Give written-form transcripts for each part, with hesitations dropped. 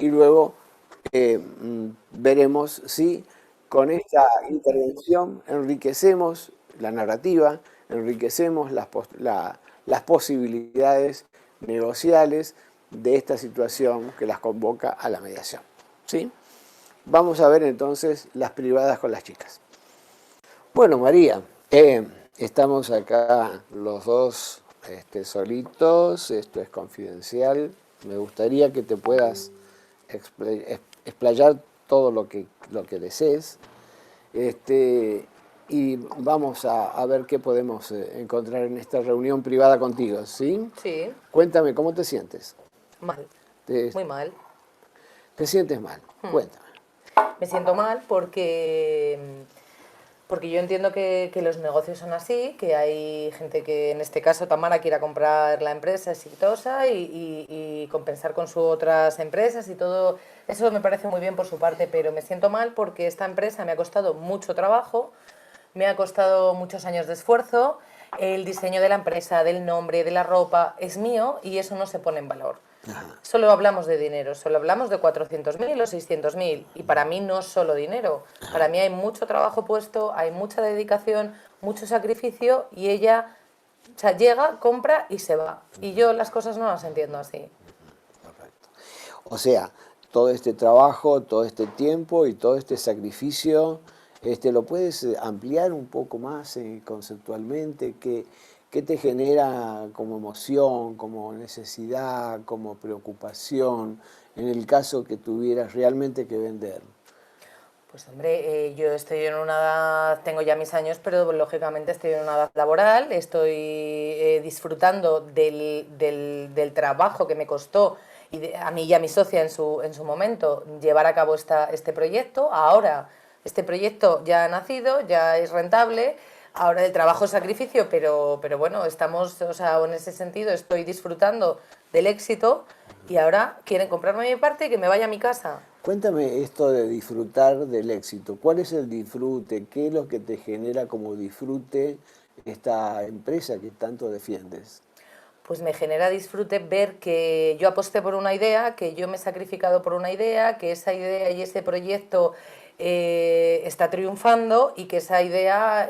y luego veremos si con esta intervención enriquecemos la narrativa, enriquecemos las posibilidades negociales de esta situación que las convoca a la mediación. ¿Sí? Vamos a ver entonces las privadas con las chicas. Bueno, María, estamos acá los dos solitos, esto es confidencial. Me gustaría que te puedas explayar todo lo que desees. Y vamos a ver qué podemos encontrar en esta reunión privada contigo, ¿sí? Sí, Cuéntame, ¿cómo te sientes? mal, ¿Te, muy mal. te sientes mal? Cuéntame. Me siento mal porque yo entiendo que los negocios son así, que hay gente que, en este caso Tamara, quiera comprar la empresa exitosa y compensar con sus otras empresas y todo. Eso me parece muy bien por su parte, pero me siento mal porque esta empresa me ha costado mucho trabajo, me ha costado muchos años de esfuerzo, el diseño de la empresa, del nombre, de la ropa, es mío y eso no se pone en valor. Ajá. Solo hablamos de dinero, solo hablamos de 400.000 o 600.000 y para mí no es solo dinero, para mí hay mucho trabajo puesto, hay mucha dedicación, mucho sacrificio y ella, o sea, llega, compra y se va. Y yo las cosas no las entiendo así. Perfecto. O sea, todo este trabajo, todo este tiempo y todo este sacrificio, ¿lo puedes ampliar un poco más conceptualmente? ¿Qué te genera como emoción, como necesidad, como preocupación en el caso que tuvieras realmente que vender? Pues hombre, yo estoy en una edad, tengo ya mis años, pero lógicamente estoy en una edad laboral, estoy disfrutando del trabajo que me costó a mí y a mi socia en su momento llevar a cabo este proyecto. Ahora este proyecto ya ha nacido, ya es rentable, ahora el trabajo es sacrificio, pero bueno, estamos, o sea, en ese sentido estoy disfrutando del éxito y ahora quieren comprarme mi parte y que me vaya a mi casa. Cuéntame esto de disfrutar del éxito. ¿Cuál es el disfrute? ¿Qué es lo que te genera como disfrute esta empresa que tanto defiendes? Pues me genera disfrute ver que yo aposté por una idea, que yo me he sacrificado por una idea, que esa idea y ese proyecto está triunfando y que esa idea,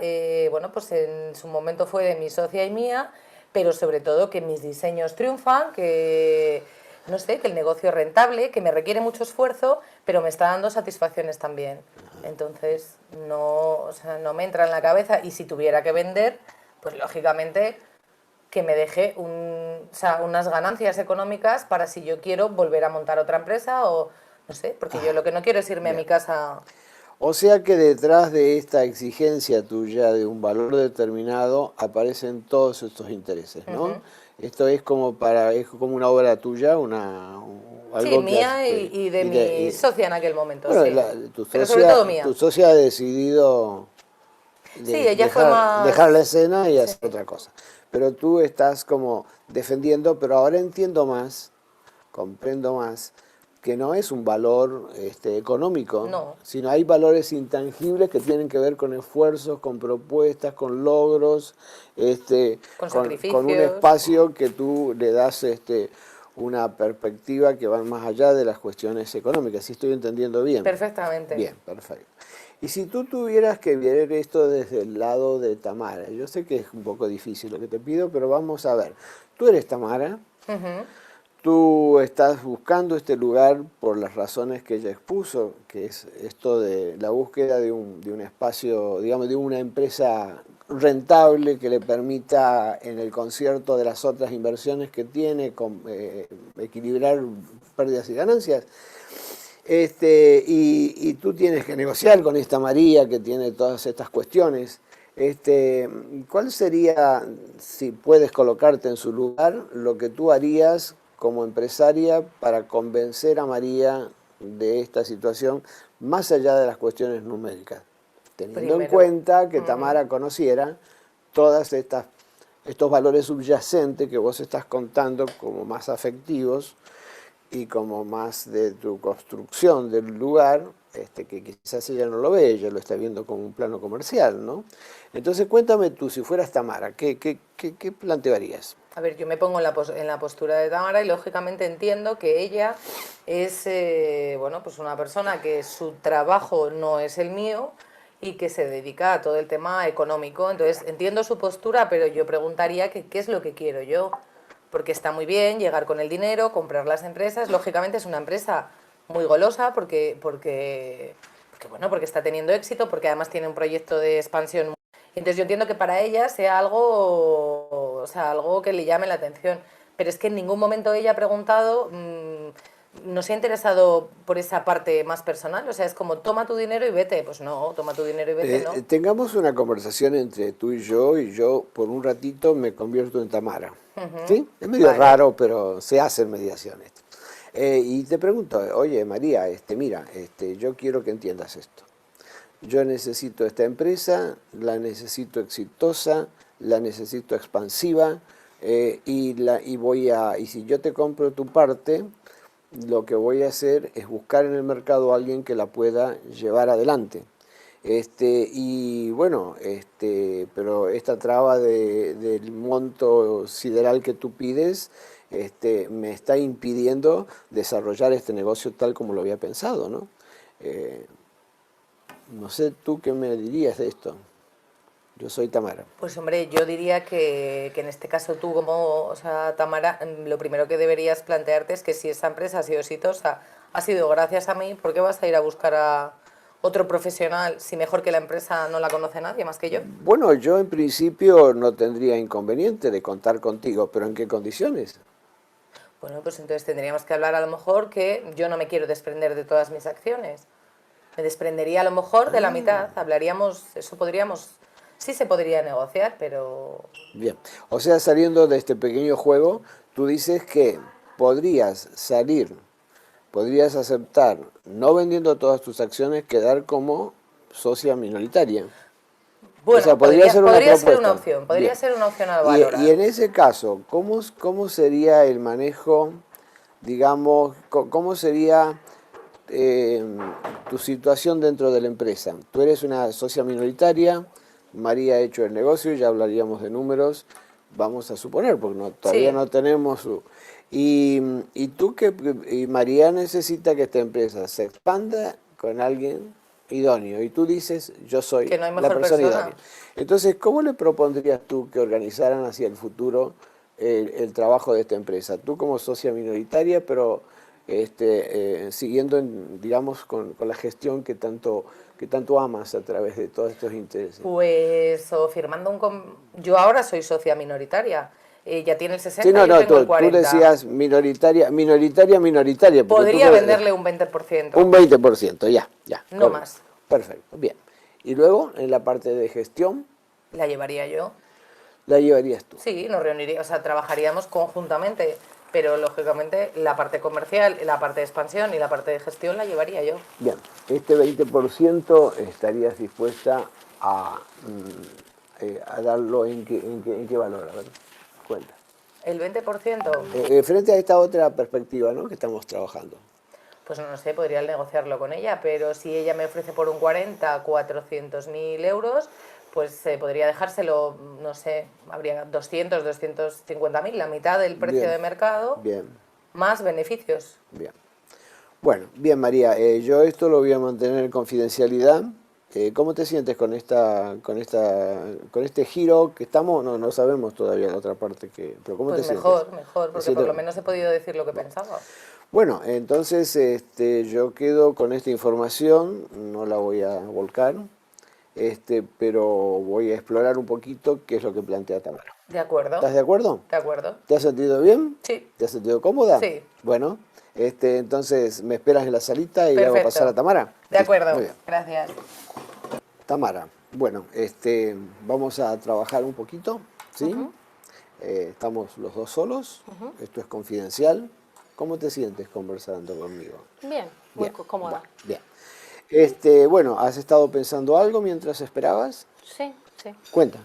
bueno, pues en su momento fue de mi socia y mía, pero sobre todo que mis diseños triunfan, que no sé, que el negocio es rentable, que me requiere mucho esfuerzo, pero me está dando satisfacciones también. Entonces, no, o sea, no me entra en la cabeza y si tuviera que vender, pues lógicamente que me deje o sea, unas ganancias económicas para si yo quiero volver a montar otra empresa o no sé, porque yo lo que no quiero es irme a Bien. mi casa. O sea que detrás de esta exigencia tuya de un valor determinado aparecen todos estos intereses, ¿no? Ujú. Esto es como una obra tuya, Sí, algo que mía y de mi socia en aquel momento, bueno, sí. Pero sobre todo tu mía. socia ha decidido Sí, ella fue dejar la más... escena y Sí. hacer otra cosa. Pero tú estás como defendiendo, pero ahora entiendo más, comprendo más, que no es un valor económico, No, sino hay valores intangibles que tienen que ver con esfuerzos, con propuestas, con logros, con con un sacrificios. espacio que tú le das una perspectiva que va más allá de las cuestiones económicas. ¿Sí estoy entendiendo bien? Perfectamente. Bien, perfecto. Y si tú tuvieras que ver esto desde el lado de Tamara, yo sé que es un poco difícil lo que te pido, pero vamos a ver. Tú eres Tamara, Ujú. tú estás buscando este lugar por las razones que ella expuso, que es esto de la búsqueda de un espacio, digamos, de una empresa rentable que le permita en el concierto de las otras inversiones que tiene equilibrar pérdidas y ganancias. Y tú tienes que negociar con esta María que tiene todas estas cuestiones. ¿Cuál sería, si puedes colocarte en su lugar, lo que tú harías como empresaria para convencer a María de esta situación, más allá de las cuestiones numéricas? Teniendo en Primero. cuenta que Ujú. Tamara conociera todas estos valores subyacentes que vos estás contando como más afectivos y como más de tu construcción del lugar, que quizás ella no lo ve, ella lo está viendo como un plano comercial, ¿no? Entonces cuéntame tú, si fueras Tamara, ¿qué plantearías? A ver, yo me pongo en la postura de Tamara y lógicamente entiendo que ella es bueno, pues una persona que su trabajo no es el mío y que se dedica a todo el tema económico. Entonces entiendo su postura, pero yo preguntaría que qué es lo que quiero yo. Porque está muy bien llegar con el dinero, comprar las empresas. Lógicamente es una empresa muy golosa porque está teniendo éxito, porque además tiene un proyecto de expansión. Entonces yo entiendo que para ella sea algo, o sea, algo que le llame la atención. Pero es que en ningún momento ella ha preguntado, no se ha interesado por esa parte más personal. O sea, es como, toma tu dinero y vete. Pues no, toma tu dinero y vete, no. Tengamos una conversación entre tú y yo por un ratito me convierto en Tamara. ¿Sí? Es medio Vale. raro, pero se hacen mediaciones. Y te pregunto, oye María, mira, yo quiero que entiendas esto. Yo necesito esta empresa, la necesito exitosa, la necesito expansiva, y si yo te compro tu parte, lo que voy a hacer es buscar en el mercado a alguien que la pueda llevar adelante. Y bueno, pero esta traba del monto sideral que tú pides, me está impidiendo desarrollar este negocio tal como lo había pensado, ¿no? No sé tú qué me dirías de esto. Yo soy Tamara. Pues hombre, yo diría que en este caso tú como, o sea, Tamara, lo primero que deberías plantearte es que si esa empresa ha sido exitosa, ha sido gracias a mí, ¿por qué vas a ir a buscar a otro profesional si mejor que la empresa no la conoce nadie más que yo? Bueno, yo en principio no tendría inconveniente de contar contigo, pero ¿en qué condiciones? Bueno, pues entonces tendríamos que hablar a lo mejor que yo no me quiero desprender de todas mis acciones. Me desprendería a lo mejor de la mitad, hablaríamos, eso podríamos, sí se podría negociar, pero Bien, o sea, saliendo de este pequeño juego, tú dices que podrías salir, podrías aceptar, no vendiendo todas tus acciones, quedar como socia minoritaria. O sea, bueno, podría ser una podría ser una propuesta. opción, podría Bien. ser una opción a Y valorar. en ese caso, ¿cómo sería el manejo, digamos, cómo sería eh, tu situación dentro de la empresa? Tú eres una socia minoritaria, María ha hecho el negocio, ya hablaríamos de números, vamos a suponer, porque todavía Sí, no tenemos... y tú y María necesita que esta empresa se expanda con alguien idóneo, y tú dices, yo soy que no hay la mejor persona idónea. persona. Entonces, ¿cómo le propondrías tú que organizaran hacia el futuro el trabajo de esta empresa? Tú como socia minoritaria, pero siguiendo, digamos, con la gestión que tanto amas a través de todos estos intereses. Pues o firmando yo ahora soy socia minoritaria. Ella tiene el Sí, 60 no, y yo no, tengo el tú 40. decías minoritaria, porque Podría venderle un 20%, un 20%, ya, no correcto, más. perfecto, bien. Y luego, en la parte de gestión, La llevaría yo. la llevarías tú. Sí, nos reuniríamos, o sea, trabajaríamos conjuntamente, pero lógicamente la parte comercial, la parte de expansión y la parte de gestión la llevaría yo. Bien, este 20% estarías dispuesta a darlo en qué valor, a ver, cuenta. El 20%, Frente a esta otra perspectiva, ¿no?, que estamos trabajando. pues no sé, podría negociarlo con ella, pero si ella me ofrece por un 40 400.000 euros, pues podría dejárselo, no sé, habría 250.000, la mitad del precio Bien, de mercado, bien, más beneficios. bien. Bueno, bien María, yo esto lo voy a mantener en confidencialidad. ¿Cómo te sientes con este giro que estamos? No sabemos todavía la otra parte pero ¿cómo Pues te sientes? mejor, ¿Te porque por sientes? lo menos he podido decir lo que pensaba. Bueno, entonces yo quedo con esta información, no la voy a volcar, pero voy a explorar un poquito qué es lo que plantea Tamara. De acuerdo, ¿Estás de acuerdo? de acuerdo. ¿Te has sentido bien? Sí, ¿Te has sentido cómoda? sí, Bueno, entonces me esperas en la salita y le hago pasar a perfecto. Tamara. De Listo, muy acuerdo, bien. gracias. Tamara, bueno, vamos a trabajar un poquito, ¿sí? Estamos los dos solos, esto es confidencial. ¿Cómo te sientes conversando conmigo? Bien, muy Bien, cómoda. bueno, bien. Bueno, ¿has estado pensando algo mientras esperabas? Sí, sí. Cuenta.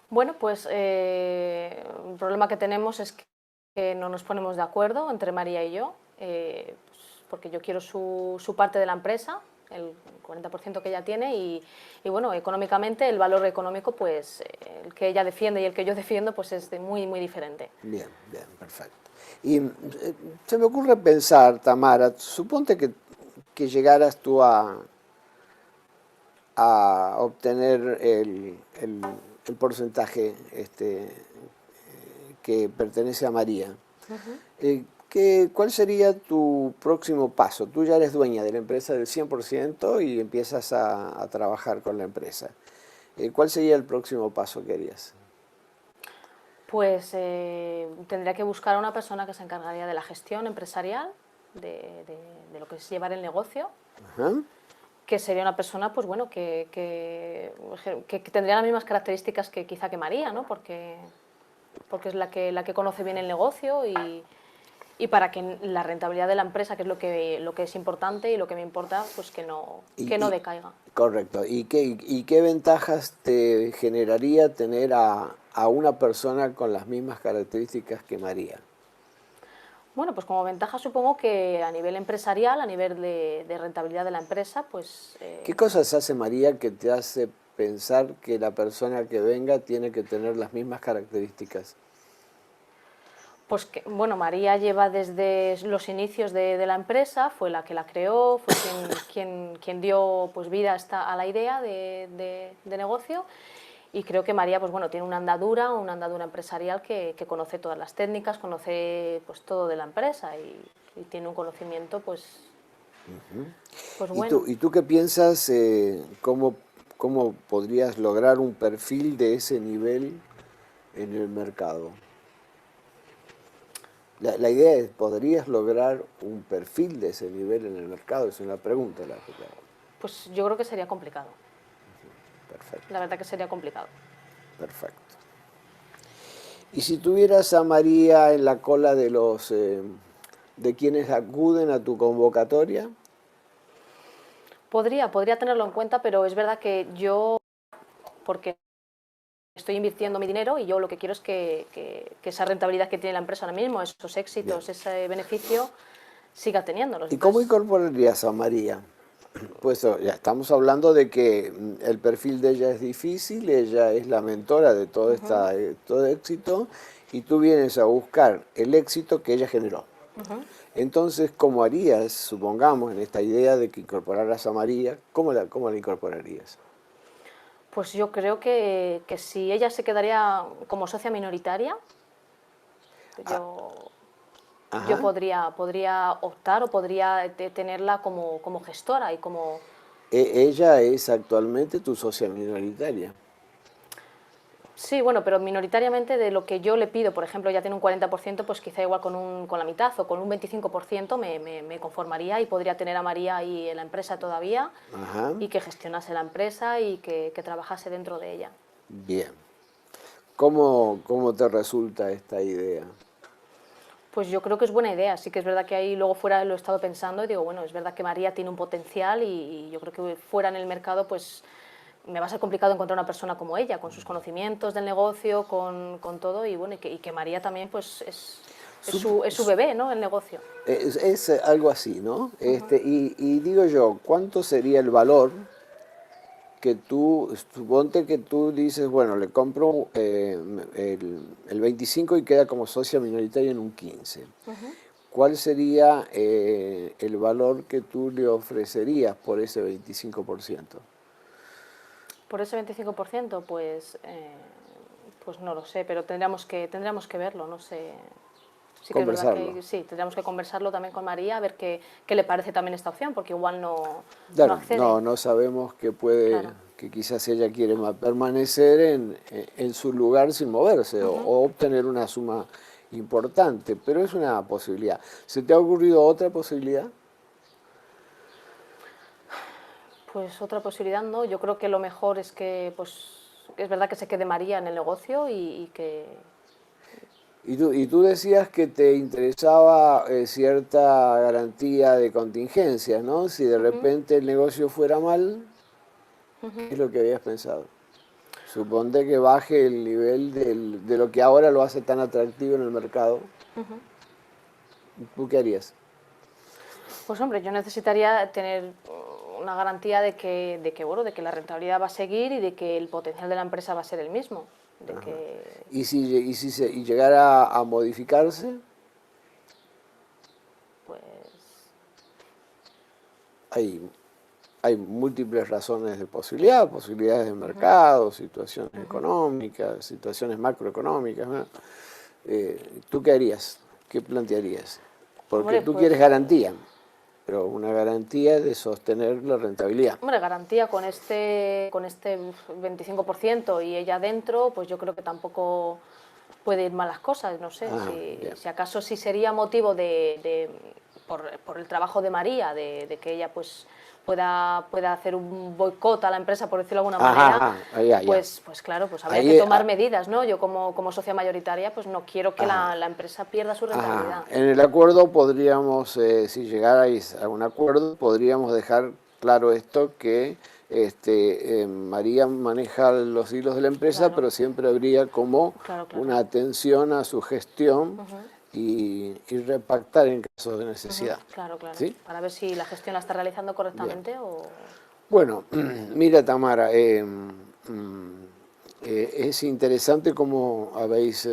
Bueno, pues el problema que tenemos es que no nos ponemos de acuerdo entre María y yo, pues, porque yo quiero su parte de la empresa, el 40% que ella tiene y bueno, económicamente el valor económico, pues el que ella defiende y el que yo defiendo, pues es muy, muy diferente. Bien, bien, perfecto. Y se me ocurre pensar, Tamara, suponte que llegaras tú a obtener el porcentaje que pertenece a María. ¿Cuál sería tu próximo paso? Tú ya eres dueña de la empresa del 100% y empiezas a trabajar con la empresa. ¿Cuál sería el próximo paso que harías? Pues tendría que buscar a una persona que se encargaría de la gestión empresarial, de lo que es llevar el negocio, Ajá. que sería una persona, pues bueno, que tendría las mismas características que quizá que María, ¿no? Porque es la que conoce bien el negocio y para que la rentabilidad de la empresa, que es lo que es importante y lo que me importa, pues que no decaiga. Correcto. ¿Y qué ventajas te generaría tener a una persona con las mismas características que María? Bueno, pues como ventaja supongo que a nivel empresarial, a nivel de rentabilidad de la empresa, pues ¿Qué cosas hace María que te hace pensar que la persona que venga tiene que tener las mismas características? pues que, bueno, María lleva desde los inicios de la empresa, fue la que la creó, fue quien dio pues, vida a la idea de negocio y creo que María pues, bueno, tiene una andadura empresarial que conoce todas las técnicas, conoce pues, todo de la empresa y tiene un conocimiento pues ¿Y tú, bueno. y tú qué piensas, cómo podrías lograr un perfil de ese nivel en el mercado? La idea es, ¿podrías lograr un perfil de ese nivel en el mercado? Es una pregunta la que te hago. Pues yo creo que sería complicado, Perfecto, la verdad que sería complicado. perfecto. Y si tuvieras a María en la cola de quienes acuden a tu convocatoria, Podría tenerlo en cuenta, pero es verdad que yo, porque estoy invirtiendo mi dinero y yo lo que quiero es que esa rentabilidad que tiene la empresa ahora mismo, esos bien. éxitos, ese beneficio, siga teniéndolos. ¿Y cómo Entonces, incorporarías a María? Pues ya estamos hablando de que el perfil de ella es difícil, ella es la mentora de todo éxito y tú vienes a buscar el éxito que ella generó. Entonces, ¿cómo harías, supongamos, en esta idea de que incorporaras a María, cómo la incorporarías? pues yo creo que si ella se quedaría como socia minoritaria, yo Ajá. podría optar o podría tenerla como gestora y como... Ella es actualmente tu socia minoritaria. Sí, bueno, pero minoritariamente de lo que yo le pido, por ejemplo, ya tiene un 40%, pues quizá igual con la mitad o con un 25% me conformaría y podría tener a María ahí en la empresa todavía Ajá. y que gestionase la empresa y que trabajase dentro de ella. Bien. ¿Cómo te resulta esta idea? Pues yo creo que es buena idea, sí que es verdad que ahí luego fuera lo he estado pensando y digo, bueno, es verdad que María tiene un potencial y yo creo que fuera en el mercado pues me va a ser complicado encontrar una persona como ella, con sus conocimientos del negocio, con todo y bueno, y que María también pues es su bebé, ¿no? El negocio. Es algo así, ¿no? Y digo yo, ¿cuánto sería el valor que suponte que tú dices, bueno, le compro el 25 y queda como socia minoritaria en un 15? ¿Cuál sería el valor que tú le ofrecerías por ese 25%? Por ese 25%, pues no lo sé, pero tendríamos que verlo, no sé. Sí que es verdad Conversarlo. que sí, tendríamos que conversarlo también con María, a ver qué le parece también esta opción, porque igual no Claro, accede. no sabemos Claro. que quizás ella quiere permanecer en su lugar sin moverse o obtener una suma importante, pero es una posibilidad. ¿Se te ha ocurrido otra posibilidad? Pues otra posibilidad no, yo creo que lo mejor es que, pues, es verdad que se quede María en el negocio y que... Y tú decías que te interesaba cierta garantía de contingencia, ¿no? Si de repente el negocio fuera mal, ¿qué es lo que habías pensado? Suponte que baje el nivel de lo que ahora lo hace tan atractivo en el mercado. ¿Tú qué harías? Pues hombre, yo necesitaría tener una garantía bueno, de que la rentabilidad va a seguir y de que el potencial de la empresa va a ser el mismo. De que... ¿Y llegara a modificarse? Pues Hay múltiples razones de posibilidades de mercado, situaciones económicas, situaciones macroeconómicas, ¿no? ¿Tú qué harías? ¿Qué plantearías? Porque hombre, tú pues, quieres garantía, pero una garantía de sostener la rentabilidad. hombre, garantía con este 25% y ella dentro, pues yo creo que tampoco puede ir mal las cosas, no sé, Bien. si acaso sí sería motivo por el trabajo de María, de que ella pues pueda hacer un boicot a la empresa, por decirlo de alguna manera, Ya. pues claro, pues habría Ahí, que tomar medidas, ¿no? Yo como socia mayoritaria, pues no quiero que Ajá. la empresa pierda su rentabilidad. En el acuerdo podríamos, si llegarais a un acuerdo, podríamos dejar claro esto que María maneja los hilos de la empresa, Claro. pero siempre habría como Claro. una atención a su gestión y repactar en caso de necesidad. Claro, ¿Sí? para ver si la gestión la está realizando correctamente Bien. o... Bueno, mira Tamara, es interesante cómo habéis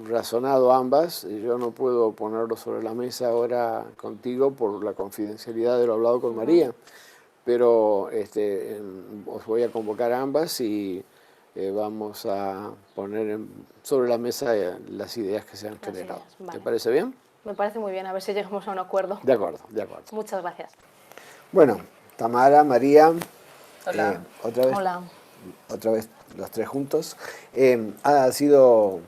razonado ambas. Yo no puedo ponerlo sobre la mesa ahora contigo por la confidencialidad de lo hablado con María, pero os voy a convocar a ambas y vamos a poner sobre la mesa las ideas que se han generado. ideas, vale. ¿Te parece bien? Me parece muy bien, a ver si llegamos a un acuerdo. De acuerdo, de acuerdo. Muchas gracias. Bueno, Tamara, María, Hola. otra vez los tres juntos. Ha sido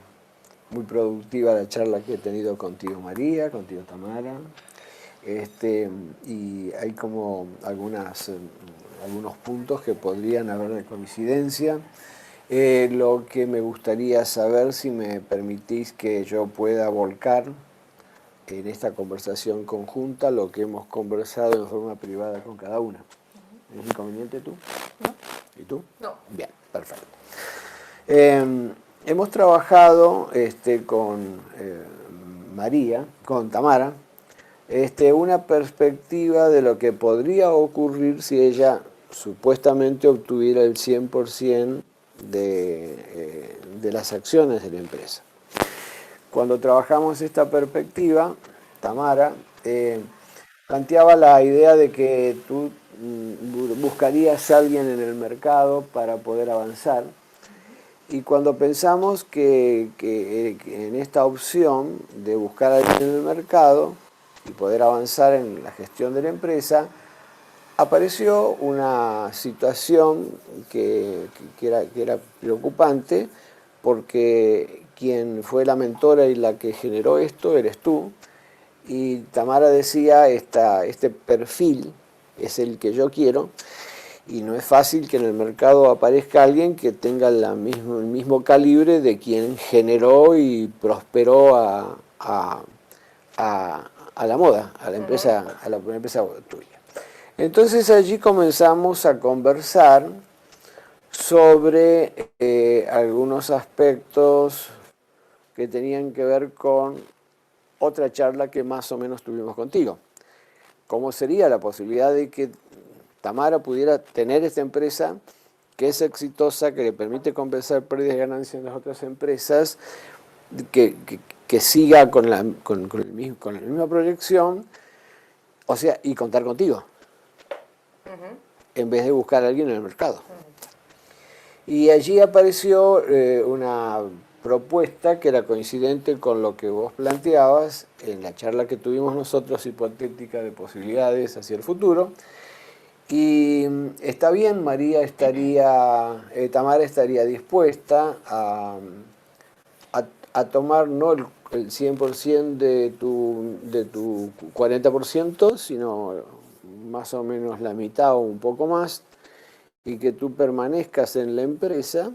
muy productiva la charla que he tenido contigo, María, contigo, Tamara. Y hay como algunos puntos que podrían haber de coincidencia. Lo que me gustaría saber, si me permitís que yo pueda volcar en esta conversación conjunta lo que hemos conversado en forma privada con cada una. ¿Es inconveniente tú? No. ¿Y tú? No. Bien, perfecto. Hemos trabajado con María, con Tamara, una perspectiva de lo que podría ocurrir si ella supuestamente obtuviera el 100% de las acciones de la empresa. Cuando trabajamos esta perspectiva, Tamara planteaba la idea de que tú buscarías a alguien en el mercado para poder avanzar. Y cuando pensamos que en esta opción de buscar a alguien en el mercado y poder avanzar en la gestión de la empresa, apareció una situación que era preocupante, porque quien fue la mentora y la que generó esto eres tú, y Tamara decía, este perfil es el que yo quiero, y no es fácil que en el mercado aparezca alguien que tenga el mismo calibre de quien generó y prosperó a la moda, a la empresa tuya. Entonces allí comenzamos a conversar sobre algunos aspectos que tenían que ver con otra charla que más o menos tuvimos contigo. ¿Cómo sería la posibilidad de que Tamara pudiera tener esta empresa que es exitosa, que le permite compensar pérdidas y ganancias en las otras empresas, que siga con la misma proyección, o sea, y contar contigo, en vez de buscar a alguien en el mercado? Y allí apareció una propuesta que era coincidente con lo que vos planteabas en la charla que tuvimos nosotros, hipotética de posibilidades hacia el futuro. Y está bien, Tamara estaría dispuesta a tomar no el 100% de tu 40%, sino más o menos la mitad o un poco más, y que tú permanezcas en la empresa.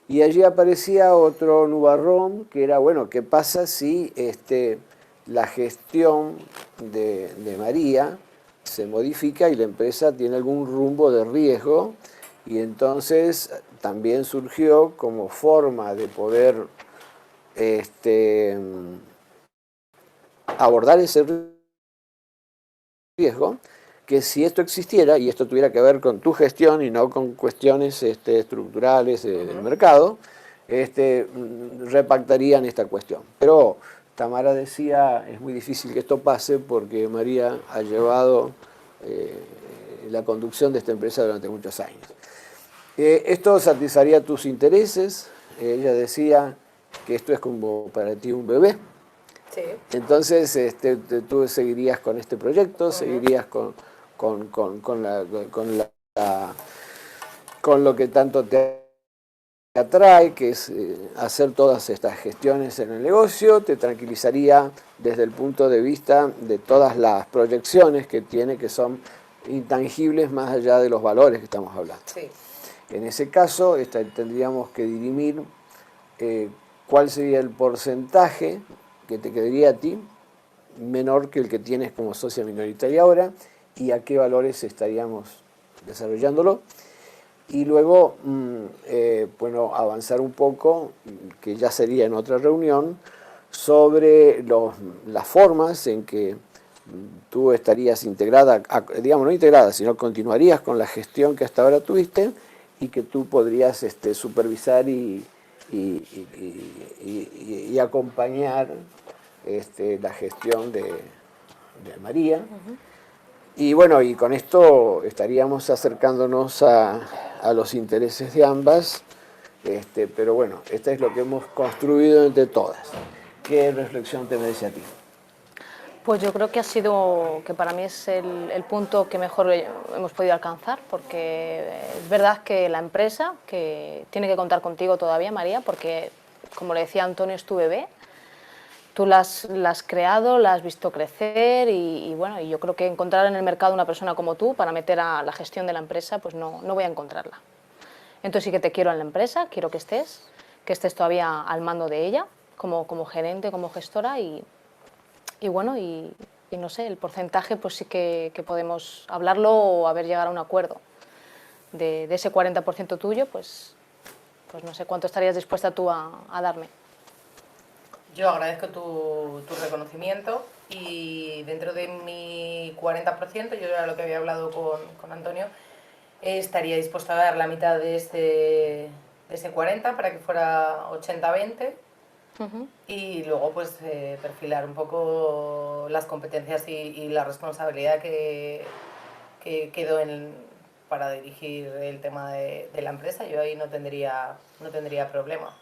Y allí aparecía otro nubarrón, que era, bueno, ¿qué pasa si la gestión de María se modifica y la empresa tiene algún rumbo de riesgo? Y entonces también surgió como forma de poder abordar ese riesgo, que si esto existiera y esto tuviera que ver con tu gestión y no con cuestiones estructurales del mercado, repactarían esta cuestión. Pero Tamara decía, es muy difícil que esto pase porque María ha llevado la conducción de esta empresa durante muchos años. Esto satisfaría tus intereses. Ella decía que esto es como para ti un bebé. Sí. Entonces tú seguirías con este proyecto, seguirías con lo que tanto te atrae, que es hacer todas estas gestiones en el negocio, te tranquilizaría desde el punto de vista de todas las proyecciones que tiene, que son intangibles más allá de los valores que estamos hablando. Sí. En ese caso tendríamos que dirimir cuál sería el porcentaje que te quedaría a ti, menor que el que tienes como socia minoritaria ahora, y a qué valores estaríamos desarrollándolo. Y luego, bueno, avanzar un poco, que ya sería en otra reunión, sobre las formas en que tú estarías integrada, digamos no integrada, sino continuarías con la gestión que hasta ahora tuviste y que tú podrías supervisar y acompañar la gestión de María. Y bueno, y con esto estaríamos acercándonos a los intereses de ambas, pero bueno, esta es lo que hemos construido entre todas. ¿Qué reflexión te merece a ti? Pues yo creo que ha sido, que para mí es el punto que mejor hemos podido alcanzar, porque es verdad que la empresa, que tiene que contar contigo todavía, María, porque, como le decía Antonio, es tu bebé, tú la has creado, la has visto crecer y bueno, y yo creo que encontrar en el mercado una persona como tú para meter a la gestión de la empresa, pues no voy a encontrarla. Entonces sí que te quiero en la empresa, quiero que estés todavía al mando de ella, como gerente, como gestora y bueno, y no sé, el porcentaje pues sí que podemos hablarlo o haber llegado a un acuerdo. De ese 40% tuyo, pues no sé cuánto estarías dispuesta tú a darme. Yo agradezco tu reconocimiento y dentro de mi 40%, yo era lo que había hablado con Antonio, estaría dispuesta a dar la mitad de ese 40 para que fuera 80-20. Y luego pues perfilar un poco las competencias y la responsabilidad que quedó para dirigir el tema de la empresa. Yo ahí no tendría problema.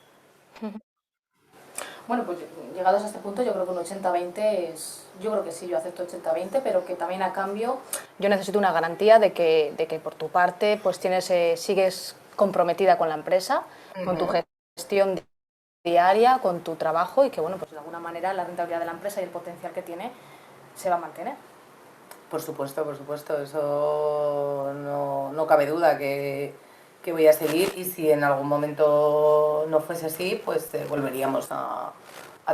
Bueno, pues llegados a este punto yo creo que un 80-20 es... Yo creo que sí, yo acepto 80-20, pero que también a cambio yo necesito una garantía de que por tu parte pues sigues comprometida con la empresa, con tu gestión diaria, con tu trabajo y que bueno, pues de alguna manera la rentabilidad de la empresa y el potencial que tiene se va a mantener. Por supuesto, eso no cabe duda que voy a seguir y si en algún momento no fuese así, pues volveríamos a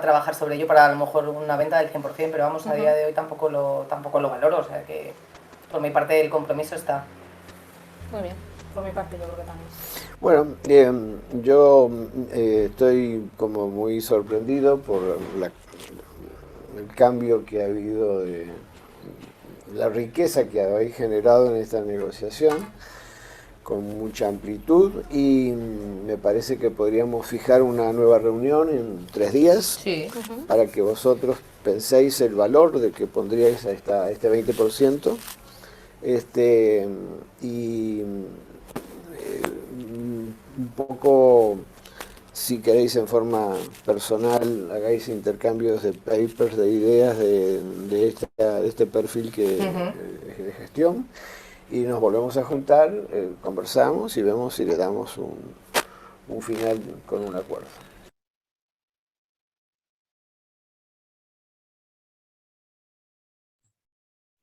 trabajar sobre ello para a lo mejor una venta del 100%, pero vamos, a día de hoy tampoco lo valoro, o sea que por mi parte el compromiso está. Muy bien, por mi parte yo creo que también. Bueno, yo estoy como muy sorprendido por el cambio que ha habido de la riqueza que habéis generado en esta negociación con mucha amplitud y me parece que podríamos fijar una nueva reunión en 3 días Sí. para que vosotros penséis el valor de que pondríais a este 20% y un poco, si queréis en forma personal, hagáis intercambios de papers, de ideas de este perfil de gestión y nos volvemos a juntar, conversamos y vemos si le damos un final con un acuerdo.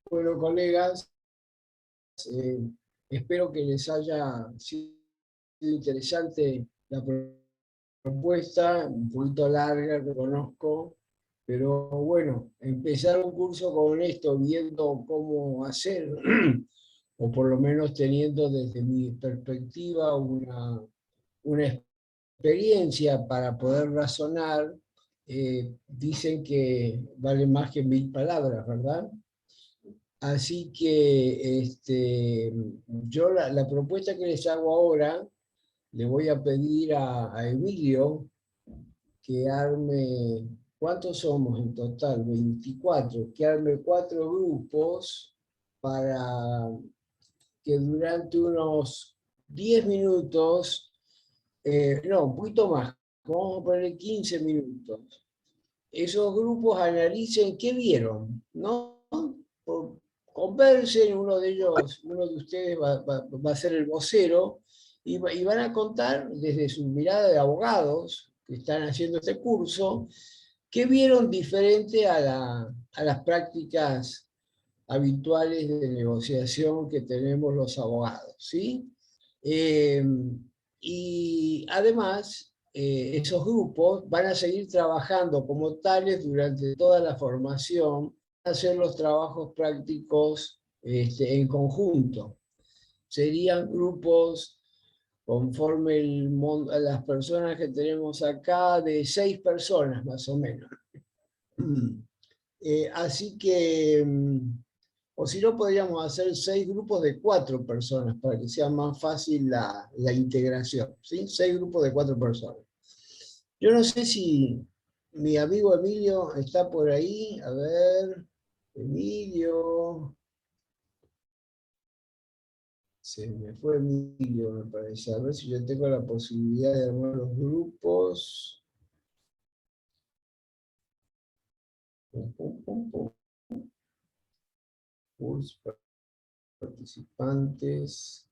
Bueno, colegas, espero que les haya sido interesante la propuesta, un poquito larga, reconozco, pero bueno, empezar un curso con esto, viendo cómo hacer, o por lo menos teniendo desde mi perspectiva una experiencia para poder razonar, dicen que vale más que 1000 palabras, ¿verdad? Así que yo la propuesta que les hago ahora, le voy a pedir a Emilio que arme, ¿cuántos somos en total? 24, que arme 4 grupos para que durante unos 10 minutos, no, un poquito más, vamos a poner 15 minutos, esos grupos analicen qué vieron, ¿no? Conversen, uno de ustedes va a ser el vocero, y van a contar desde su mirada de abogados que están haciendo este curso, qué vieron diferente a las prácticas habituales de negociación que tenemos los abogados, ¿sí? Eh, y además, esos grupos van a seguir trabajando como tales durante toda la formación, hacer los trabajos prácticos en conjunto. Serían grupos, conforme a las personas que tenemos acá, de 6 personas más o menos. Así que, o si no, podríamos hacer 6 grupos de 4 personas para que sea más fácil la integración, ¿sí? 6 grupos de 4 personas. Yo no sé si mi amigo Emilio está por ahí. A ver, Emilio. Se me fue Emilio, me parece. A ver si yo tengo la posibilidad de armar los grupos. Cursos, participantes.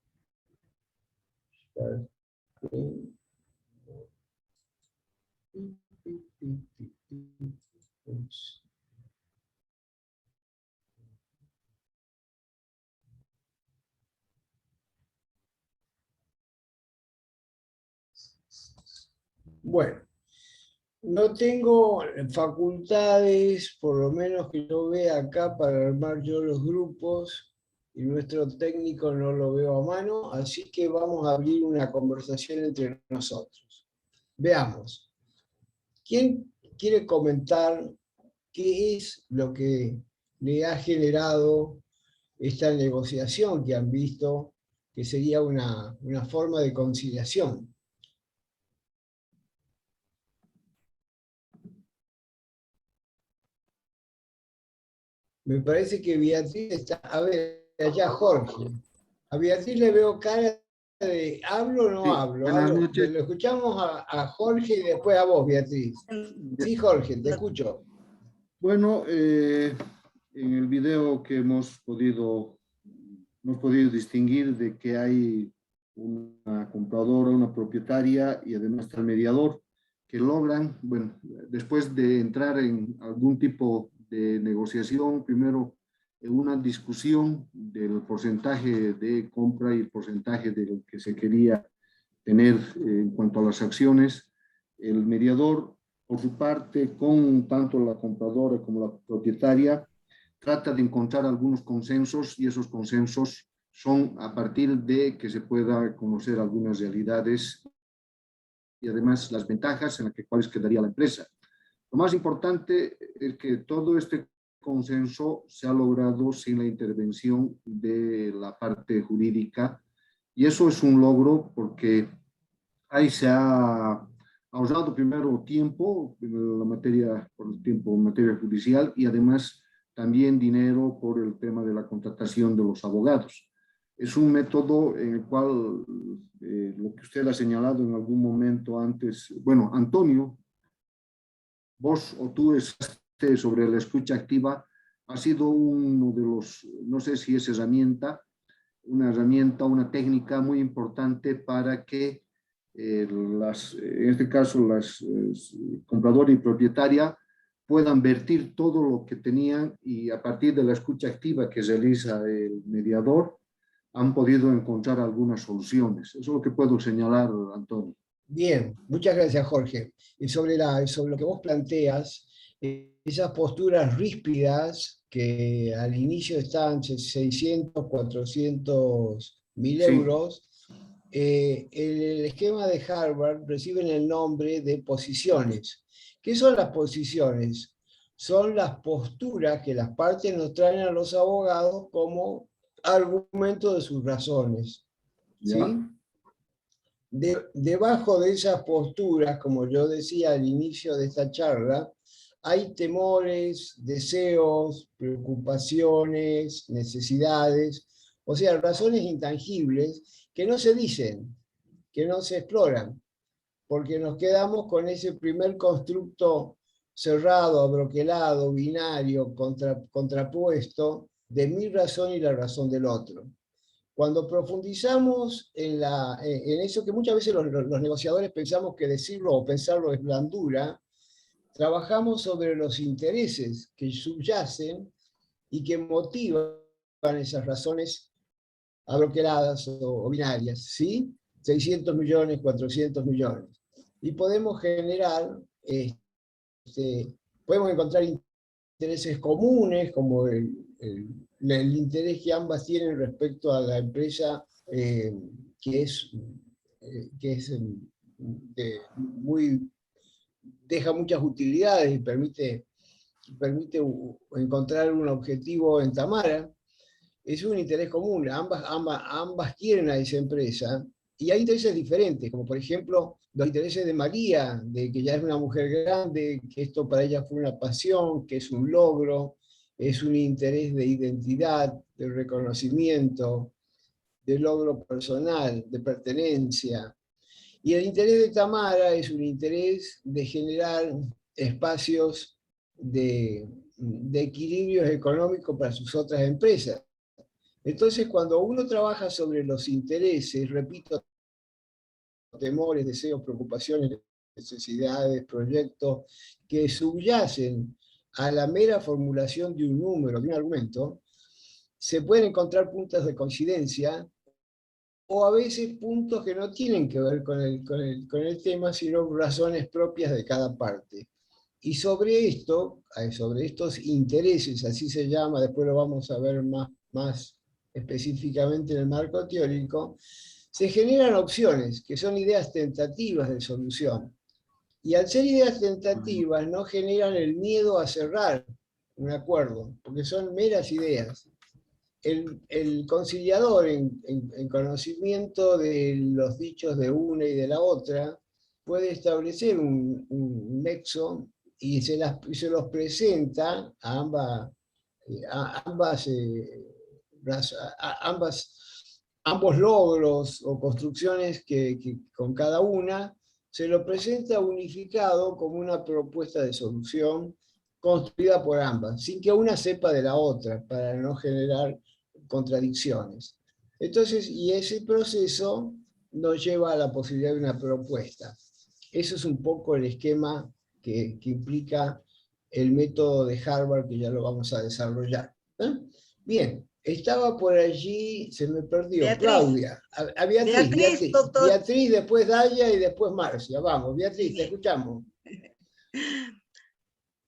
Bueno, no tengo facultades, por lo menos que yo vea acá, para armar yo los grupos, y nuestro técnico no lo veo a mano, así que vamos a abrir una conversación entre nosotros. Veamos, ¿quién quiere comentar qué es lo que le ha generado esta negociación que han visto, que sería una forma de conciliación? Me parece que Beatriz está, a ver, allá Jorge. A Beatriz le veo cara de, ¿hablo o no Sí, hablo? buenas noches. Lo escuchamos a Jorge y después a vos, Beatriz. Sí, Jorge, te escucho. Bueno, en el video que hemos podido distinguir de que hay una compradora, una propietaria y además está el mediador que logran, bueno, después de entrar en algún tipo de negociación, primero en una discusión del porcentaje de compra y el porcentaje de lo que se quería tener en cuanto a las acciones, el mediador, por su parte, con tanto la compradora como la propietaria, trata de encontrar algunos consensos, y esos consensos son a partir de que se pueda conocer algunas realidades y además las ventajas en las cuales quedaría la empresa. Lo más importante es que todo este consenso se ha logrado sin la intervención de la parte jurídica, y eso es un logro porque ahí se ha ahorrado primero tiempo en la materia, por el tiempo en materia judicial, y además también dinero por el tema de la contratación de los abogados. Es un método en el cual lo que usted ha señalado en algún momento antes, bueno, Antonio, vos o tú estás sobre la escucha activa, ha sido uno de los, no sé si es una herramienta, una técnica muy importante para que en este caso las compradora y propietaria puedan vertir todo lo que tenían, y a partir de la escucha activa que realiza el mediador han podido encontrar algunas soluciones. Eso es lo que puedo señalar, Antonio. Bien, muchas gracias, Jorge. Y sobre lo que vos planteas, esas posturas ríspidas que al inicio estaban 600, 400 mil Sí. euros, el esquema de Harvard reciben el nombre de posiciones. ¿Qué son las posiciones? son las posturas que las partes nos traen a los abogados como argumento de sus razones. ¿Sí? Ya. Debajo de esas posturas, como yo decía al inicio de esta charla, hay temores, deseos, preocupaciones, necesidades, o sea, razones intangibles que no se dicen, que no se exploran, porque nos quedamos con ese primer constructo cerrado, abroquelado, binario, contrapuesto, de mi razón y la razón del otro. Cuando profundizamos en eso que muchas veces los negociadores pensamos que decirlo o pensarlo es blandura, trabajamos sobre los intereses que subyacen y que motivan esas razones abroqueladas o binarias, ¿sí? 600 millones, 400 millones. Y podemos generar, podemos encontrar intereses comunes, como el interés que ambas tienen respecto a la empresa, que es deja muchas utilidades y permite encontrar un objetivo en Tamara. Es un interés común, ambas quieren a esa empresa, y hay intereses diferentes, como por ejemplo los intereses de María, de que ya es una mujer grande, que esto para ella fue una pasión, que es un logro, es un interés de identidad, de reconocimiento, de logro personal, de pertenencia. Y el interés de Tamara es un interés de generar espacios de equilibrios económicos para sus otras empresas. Entonces, cuando uno trabaja sobre los intereses, repito, temores, deseos, preocupaciones, necesidades, proyectos, que subyacen a la mera formulación de un número, de un argumento, se pueden encontrar puntos de coincidencia o a veces puntos que no tienen que ver con el tema, sino razones propias de cada parte. Y sobre esto, sobre estos intereses, así se llama, después lo vamos a ver más específicamente en el marco teórico, se generan opciones, que son ideas tentativas de solución. Y al ser ideas tentativas, no generan el miedo a cerrar un acuerdo, porque son meras ideas. El conciliador, en conocimiento de los dichos de una y de la otra, puede establecer un nexo y se los presenta a ambos logros o construcciones que con cada una, se lo presenta unificado como una propuesta de solución construida por ambas, sin que una sepa de la otra, para no generar contradicciones. Entonces, y ese proceso nos lleva a la posibilidad de una propuesta. Eso es un poco el esquema que implica el método de Harvard, que ya lo vamos a desarrollar. Bien, estaba por allí, se me perdió, Beatriz. Claudia, Doctor. Beatriz, después Daya y después Marcia. Vamos, Beatriz, te escuchamos.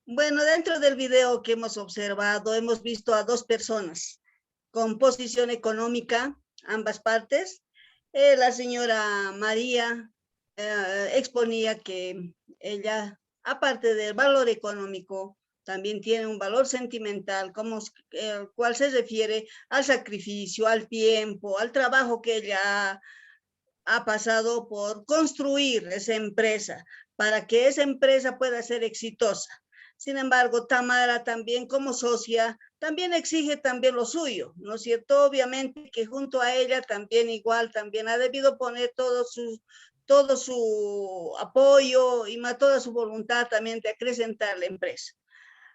Bueno, dentro del video que hemos observado, hemos visto a dos personas con posición económica, ambas partes. La señora María exponía que ella, aparte del valor económico, también tiene un valor sentimental, cual se refiere al sacrificio, al tiempo, al trabajo que ella ha pasado por construir esa empresa, para que esa empresa pueda ser exitosa. Sin embargo, Tamara también como socia, también exige también lo suyo, ¿no es cierto? Obviamente que junto a ella también igual, también ha debido poner todo su apoyo y toda su voluntad también de acrecentar la empresa.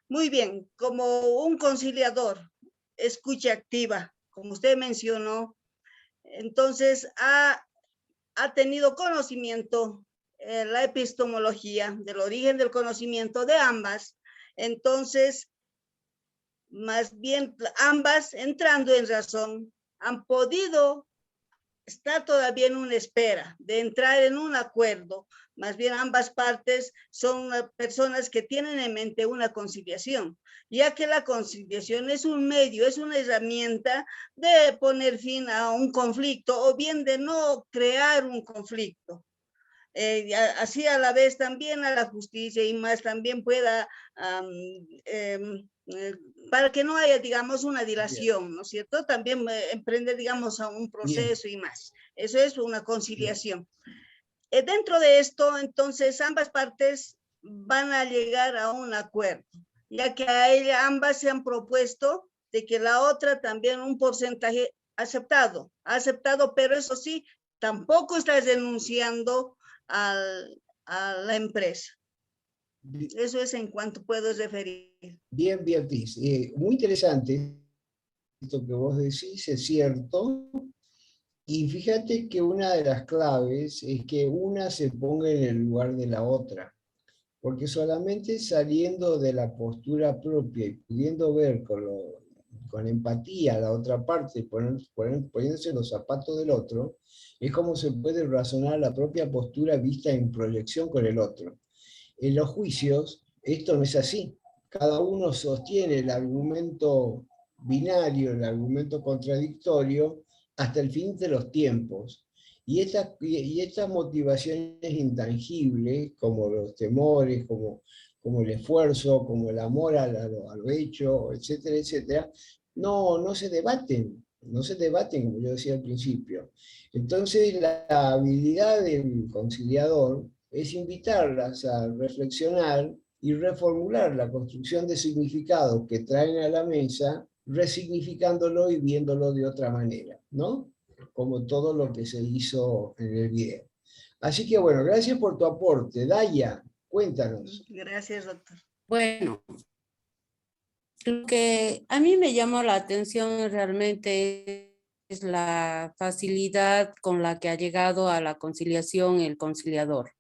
Muy bien, como un conciliador, escucha activa, como usted mencionó, entonces ha tenido conocimiento, la epistemología del origen del conocimiento de ambas, entonces, más bien ambas entrando en razón, han podido estar todavía en una espera de entrar en un acuerdo, más bien ambas partes son personas que tienen en mente una conciliación, ya que la conciliación es un medio, es una herramienta de poner fin a un conflicto o bien de no crear un conflicto. así a la vez también a la justicia y más también pueda, para que no haya, digamos, una dilación, ¿no es cierto? También emprender, digamos, a un proceso y más. Eso es una conciliación. Dentro de esto, entonces, ambas partes van a llegar a un acuerdo, ya que a ella ambas se han propuesto de que la otra también un porcentaje aceptado, pero eso sí, tampoco está denunciando a la empresa. Eso es en cuanto puedo referir. Bien, Beatriz. Muy interesante esto que vos decís, es cierto. Y fíjate que una de las claves es que una se ponga en el lugar de la otra, porque solamente saliendo de la postura propia y pudiendo ver con empatía la otra parte, poniéndose los zapatos del otro, es como se puede razonar la propia postura vista en proyección con el otro. En los juicios esto no es así. Cada uno sostiene el argumento binario, el argumento contradictorio, hasta el fin de los tiempos. Y estas motivaciones intangibles, como los temores, como el esfuerzo, como el amor a lo hecho, etcétera, etcétera, no se debaten, como yo decía al principio. Entonces, la habilidad del conciliador es invitarlas a reflexionar y reformular la construcción de significados que traen a la mesa, resignificándolo y viéndolo de otra manera, ¿no? Como todo lo que se hizo en el video. Así que bueno, gracias por tu aporte. Daya, cuéntanos. Gracias, doctor. Bueno, lo que a mí me llamó la atención realmente es la facilidad con la que ha llegado a la conciliación el conciliador.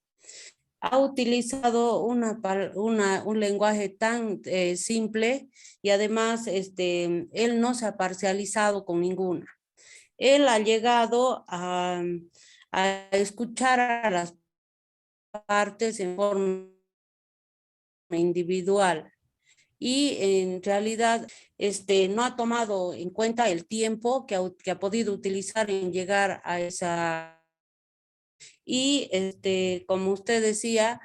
Ha utilizado un lenguaje tan simple y además él no se ha parcializado con ninguna. Él ha llegado a escuchar a las partes en forma individual y en realidad no ha tomado en cuenta el tiempo que ha podido utilizar en llegar a esa. Y como usted decía,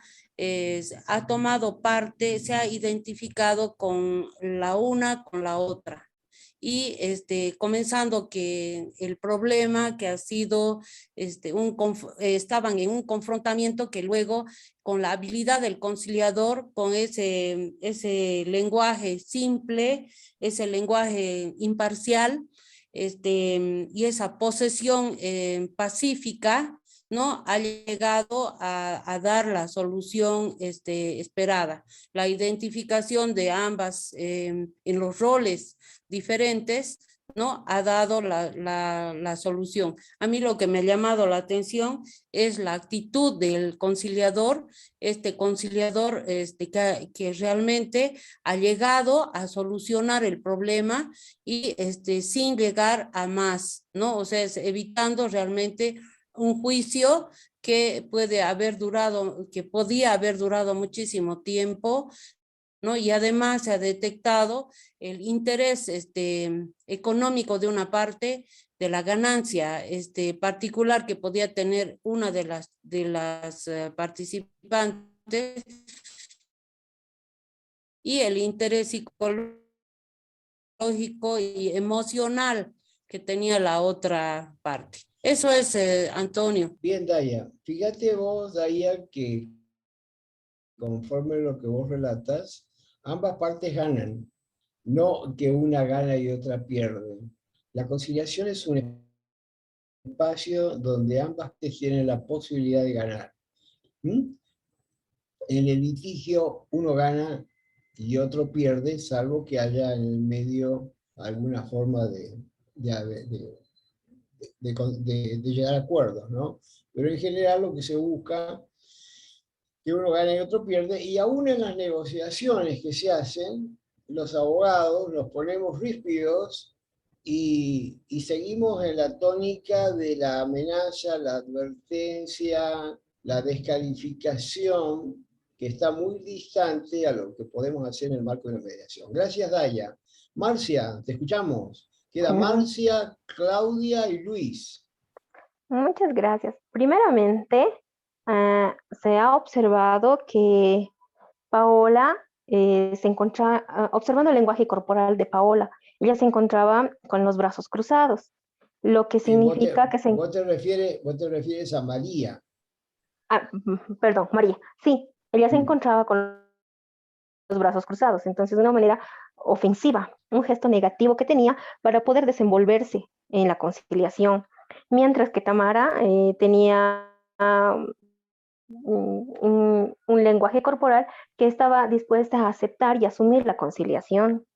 ha tomado parte, se ha identificado con la una, con la otra. Y comenzando que el problema que ha sido, estaban en un confrontamiento que luego con la habilidad del conciliador, con ese lenguaje simple, ese lenguaje imparcial, y esa posesión pacífica, ¿no? Ha llegado a dar la solución esperada. La identificación de ambas en los roles diferentes, ¿no? Ha dado la solución. A mí lo que me ha llamado la atención es la actitud del conciliador, que realmente ha llegado a solucionar el problema y sin llegar a más, ¿no? O sea, evitando realmente un juicio que podía haber durado muchísimo tiempo, ¿no? Y además se ha detectado el interés económico de una parte, de la ganancia particular que podía tener una de las participantes, y el interés psicológico y emocional que tenía la otra parte. Eso es, Antonio. Bien, Daya. Fíjate vos, Daya, que conforme lo que vos relatas, ambas partes ganan, no que una gana y otra pierde. La conciliación es un espacio donde ambas partes tienen la posibilidad de ganar. En el litigio uno gana y otro pierde, salvo que haya en el medio alguna forma de llegar a acuerdos, ¿no? Pero en general lo que se busca que uno gana y otro pierde, y aún en las negociaciones que se hacen, los abogados nos ponemos ríspidos y seguimos en la tónica de la amenaza, la advertencia, la descalificación, que está muy distante a lo que podemos hacer en el marco de la mediación. Gracias, Daya. Marcia, te escuchamos. Queda Marcia, Claudia y Luis. Muchas gracias. Primeramente, se ha observado que Paola se encontraba, observando el lenguaje corporal de Paola, ella se encontraba con los brazos cruzados, lo que significa que vos te refieres a María. Perdón, María, sí, ella se Mm. encontraba con los brazos cruzados, entonces de una manera ofensiva, un gesto negativo que tenía para poder desenvolverse en la conciliación, mientras que Tamara tenía un lenguaje corporal que estaba dispuesta a aceptar y asumir la conciliación.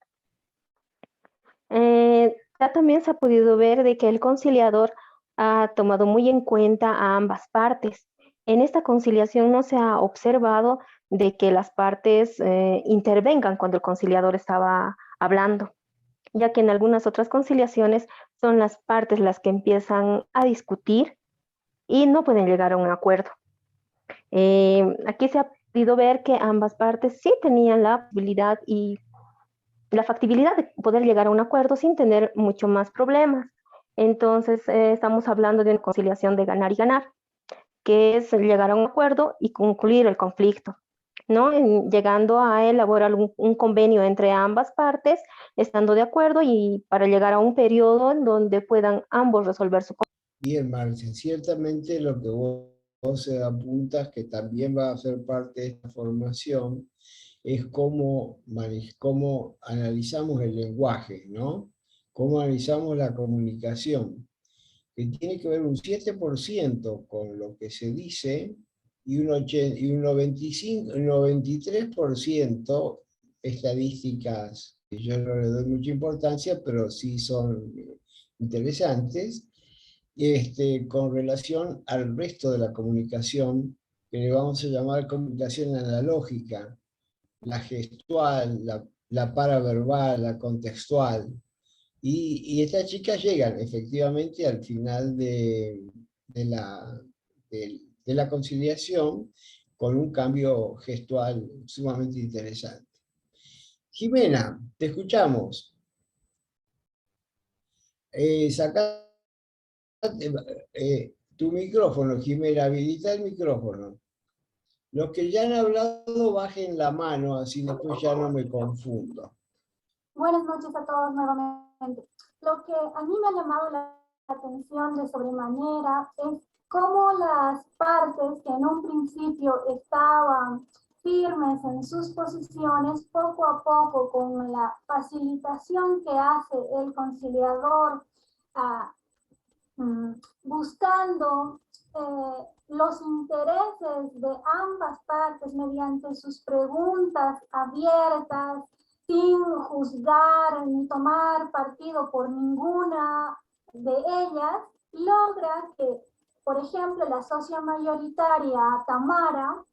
Ya también se ha podido ver de que el conciliador ha tomado muy en cuenta a ambas partes. En esta conciliación no se ha observado de que las partes intervengan cuando el conciliador estaba hablando, ya que en algunas otras conciliaciones son las partes las que empiezan a discutir y no pueden llegar a un acuerdo. Aquí se ha podido ver que ambas partes sí tenían la posibilidad y la factibilidad de poder llegar a un acuerdo sin tener mucho más problemas. Entonces, estamos hablando de una conciliación de ganar y ganar, que es llegar a un acuerdo y concluir el conflicto, ¿no? Llegando a elaborar un convenio entre ambas partes, estando de acuerdo y para llegar a un periodo en donde puedan ambos resolver su conflicto. Bien, Marce, ciertamente lo que vos apuntas, que también va a ser parte de esta formación, es cómo analizamos el lenguaje, ¿no? Cómo analizamos la comunicación, que tiene que ver un 7% con lo que se dice y un 93% estadísticas que yo no le doy mucha importancia, pero sí son interesantes, con relación al resto de la comunicación, que le vamos a llamar comunicación analógica, la gestual, la paraverbal, la contextual. Y estas chicas llegan efectivamente al final de la, de la conciliación con un cambio gestual sumamente interesante. Jimena, te escuchamos. Saca tu micrófono, Jimena, habilita el micrófono. Los que ya han hablado bajen la mano, así después ya no me confundo. Buenas noches a todos nuevamente. Lo que a mí me ha llamado la atención de sobremanera es cómo las partes que en un principio estaban firmes en sus posiciones, poco a poco, con la facilitación que hace el conciliador, buscando los intereses de ambas partes mediante sus preguntas abiertas, sin juzgar ni tomar partido por ninguna de ellas, logra que, por ejemplo, la socia mayoritaria Tamara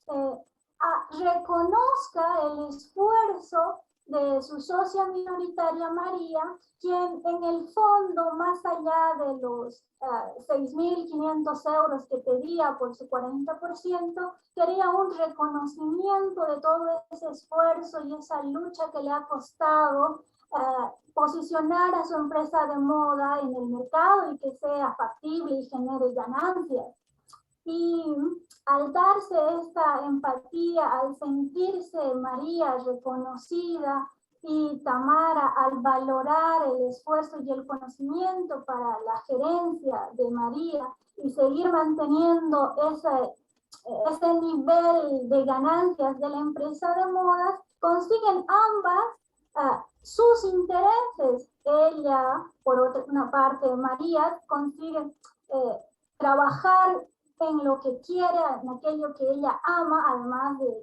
reconozca el esfuerzo de su socia minoritaria María, quien en el fondo, más allá de los 6.500 euros que pedía por su 40%, quería un reconocimiento de todo ese esfuerzo y esa lucha que le ha costado posicionar a su empresa de moda en el mercado y que sea factible y genere ganancias. Y al darse esta empatía, al sentirse María reconocida y Tamara al valorar el esfuerzo y el conocimiento para la gerencia de María y seguir manteniendo ese nivel de ganancias de la empresa de modas, consiguen ambas sus intereses. Ella, por una parte, María, consigue trabajar en lo que quiere, en aquello que ella ama, además de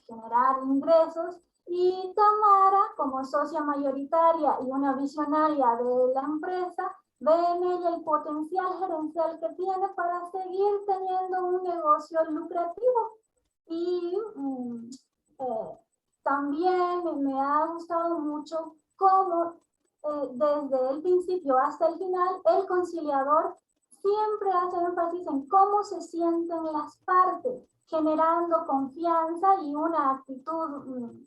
generar ingresos, y Tamara, como socia mayoritaria y una visionaria de la empresa, ve en ella el potencial gerencial que tiene para seguir teniendo un negocio lucrativo. Y también me ha gustado mucho cómo desde el principio hasta el final el conciliador siempre hace énfasis en cómo se sienten las partes, generando confianza y una actitud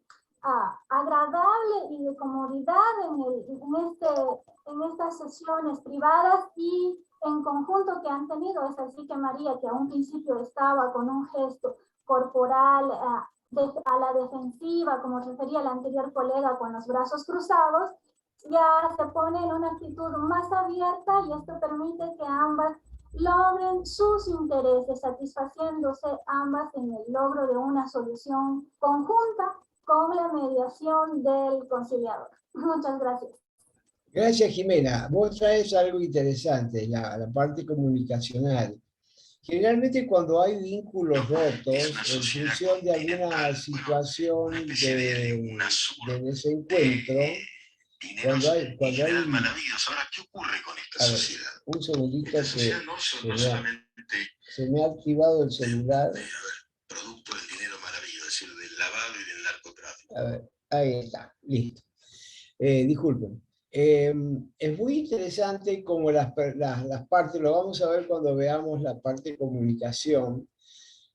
agradable y de comodidad en estas sesiones privadas y en conjunto que han tenido. Es así que María, que a un principio estaba con un gesto corporal a la defensiva, como refería el anterior colega, con los brazos cruzados, ya se pone en una actitud más abierta y esto permite que ambas logren sus intereses, satisfaciéndose ambas en el logro de una solución conjunta con la mediación del conciliador. Muchas gracias. Gracias, Jimena. Vos traes algo interesante, la parte comunicacional. Generalmente cuando hay vínculos rotos, en función de alguna situación de desencuentro, cuando hay Ahora, ¿qué ocurre con esta sociedad? Un segundito que no solamente se me ha activado el celular. Producto del dinero mal habido, es decir, del lavado y del narcotráfico. A ver, ahí está, listo. Disculpen. Es muy interesante como las partes, lo vamos a ver cuando veamos la parte de comunicación,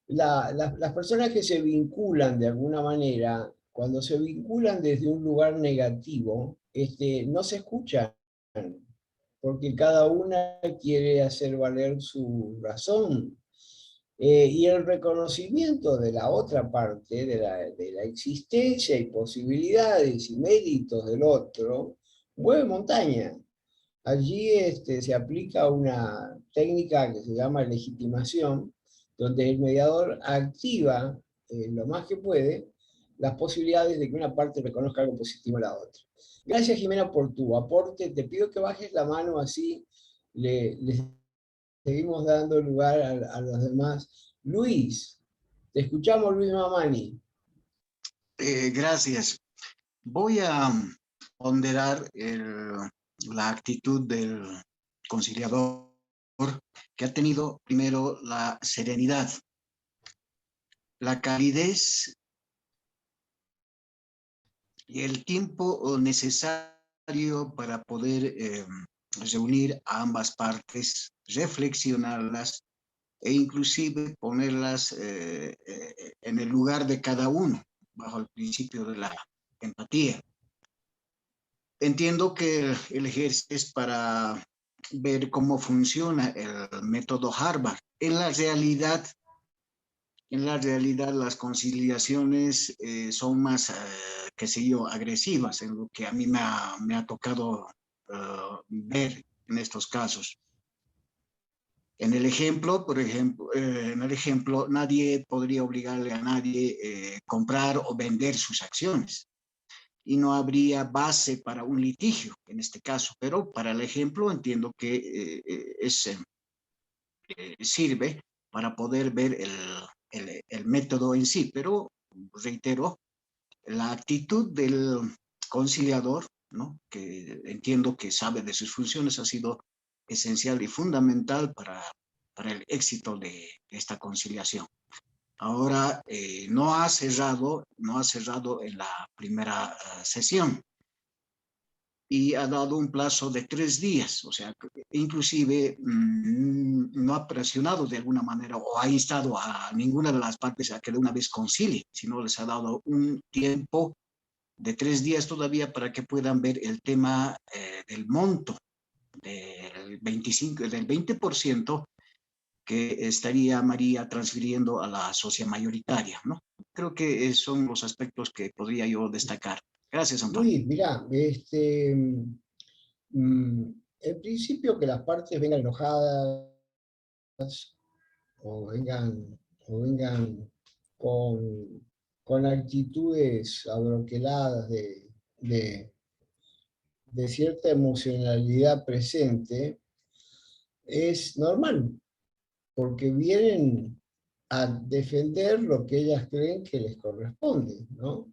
las personas que se vinculan de alguna manera, cuando se vinculan desde un lugar negativo, no se escuchan, porque cada una quiere hacer valer su razón. Y el reconocimiento de la otra parte, de la existencia y posibilidades y méritos del otro, mueve montaña. Allí se aplica una técnica que se llama legitimación, donde el mediador activa lo más que puede las posibilidades de que una parte reconozca algo positivo a la otra. Gracias, Jimena, por tu aporte. Te pido que bajes la mano, así le seguimos dando lugar a los demás. Luis, te escuchamos, Luis Mamani. Gracias. Voy a ponderar la actitud del conciliador, que ha tenido primero la serenidad, la calidez y el tiempo necesario para poder reunir a ambas partes, reflexionarlas e inclusive ponerlas en el lugar de cada uno, bajo el principio de la empatía. Entiendo que el ejercicio es para ver cómo funciona el método Harvard. En la realidad las conciliaciones son más, qué sé yo, agresivas, en lo que a mí me ha tocado ver en estos casos. En el ejemplo, por ejemplo, nadie podría obligarle a nadie comprar o vender sus acciones. Y no habría base para un litigio en este caso, pero para el ejemplo entiendo que sirve para poder ver el método en sí, pero reitero, la actitud del conciliador, ¿no?, que entiendo que sabe de sus funciones, ha sido esencial y fundamental para el éxito de esta conciliación. Ahora no ha cerrado en la primera sesión y ha dado un plazo de 3 días, o sea, inclusive no ha presionado de alguna manera o ha instado a ninguna de las partes a que de una vez concilie, sino les ha dado un tiempo de 3 días todavía para que puedan ver el tema del monto del 20% que estaría María transfiriendo a la socia mayoritaria, ¿no? Creo que son los aspectos que podría yo destacar. Gracias, Antonio. Luis, mirá, en principio que las partes vengan enojadas o vengan con actitudes abroqueladas de cierta emocionalidad presente, es normal, porque vienen a defender lo que ellas creen que les corresponde, ¿no?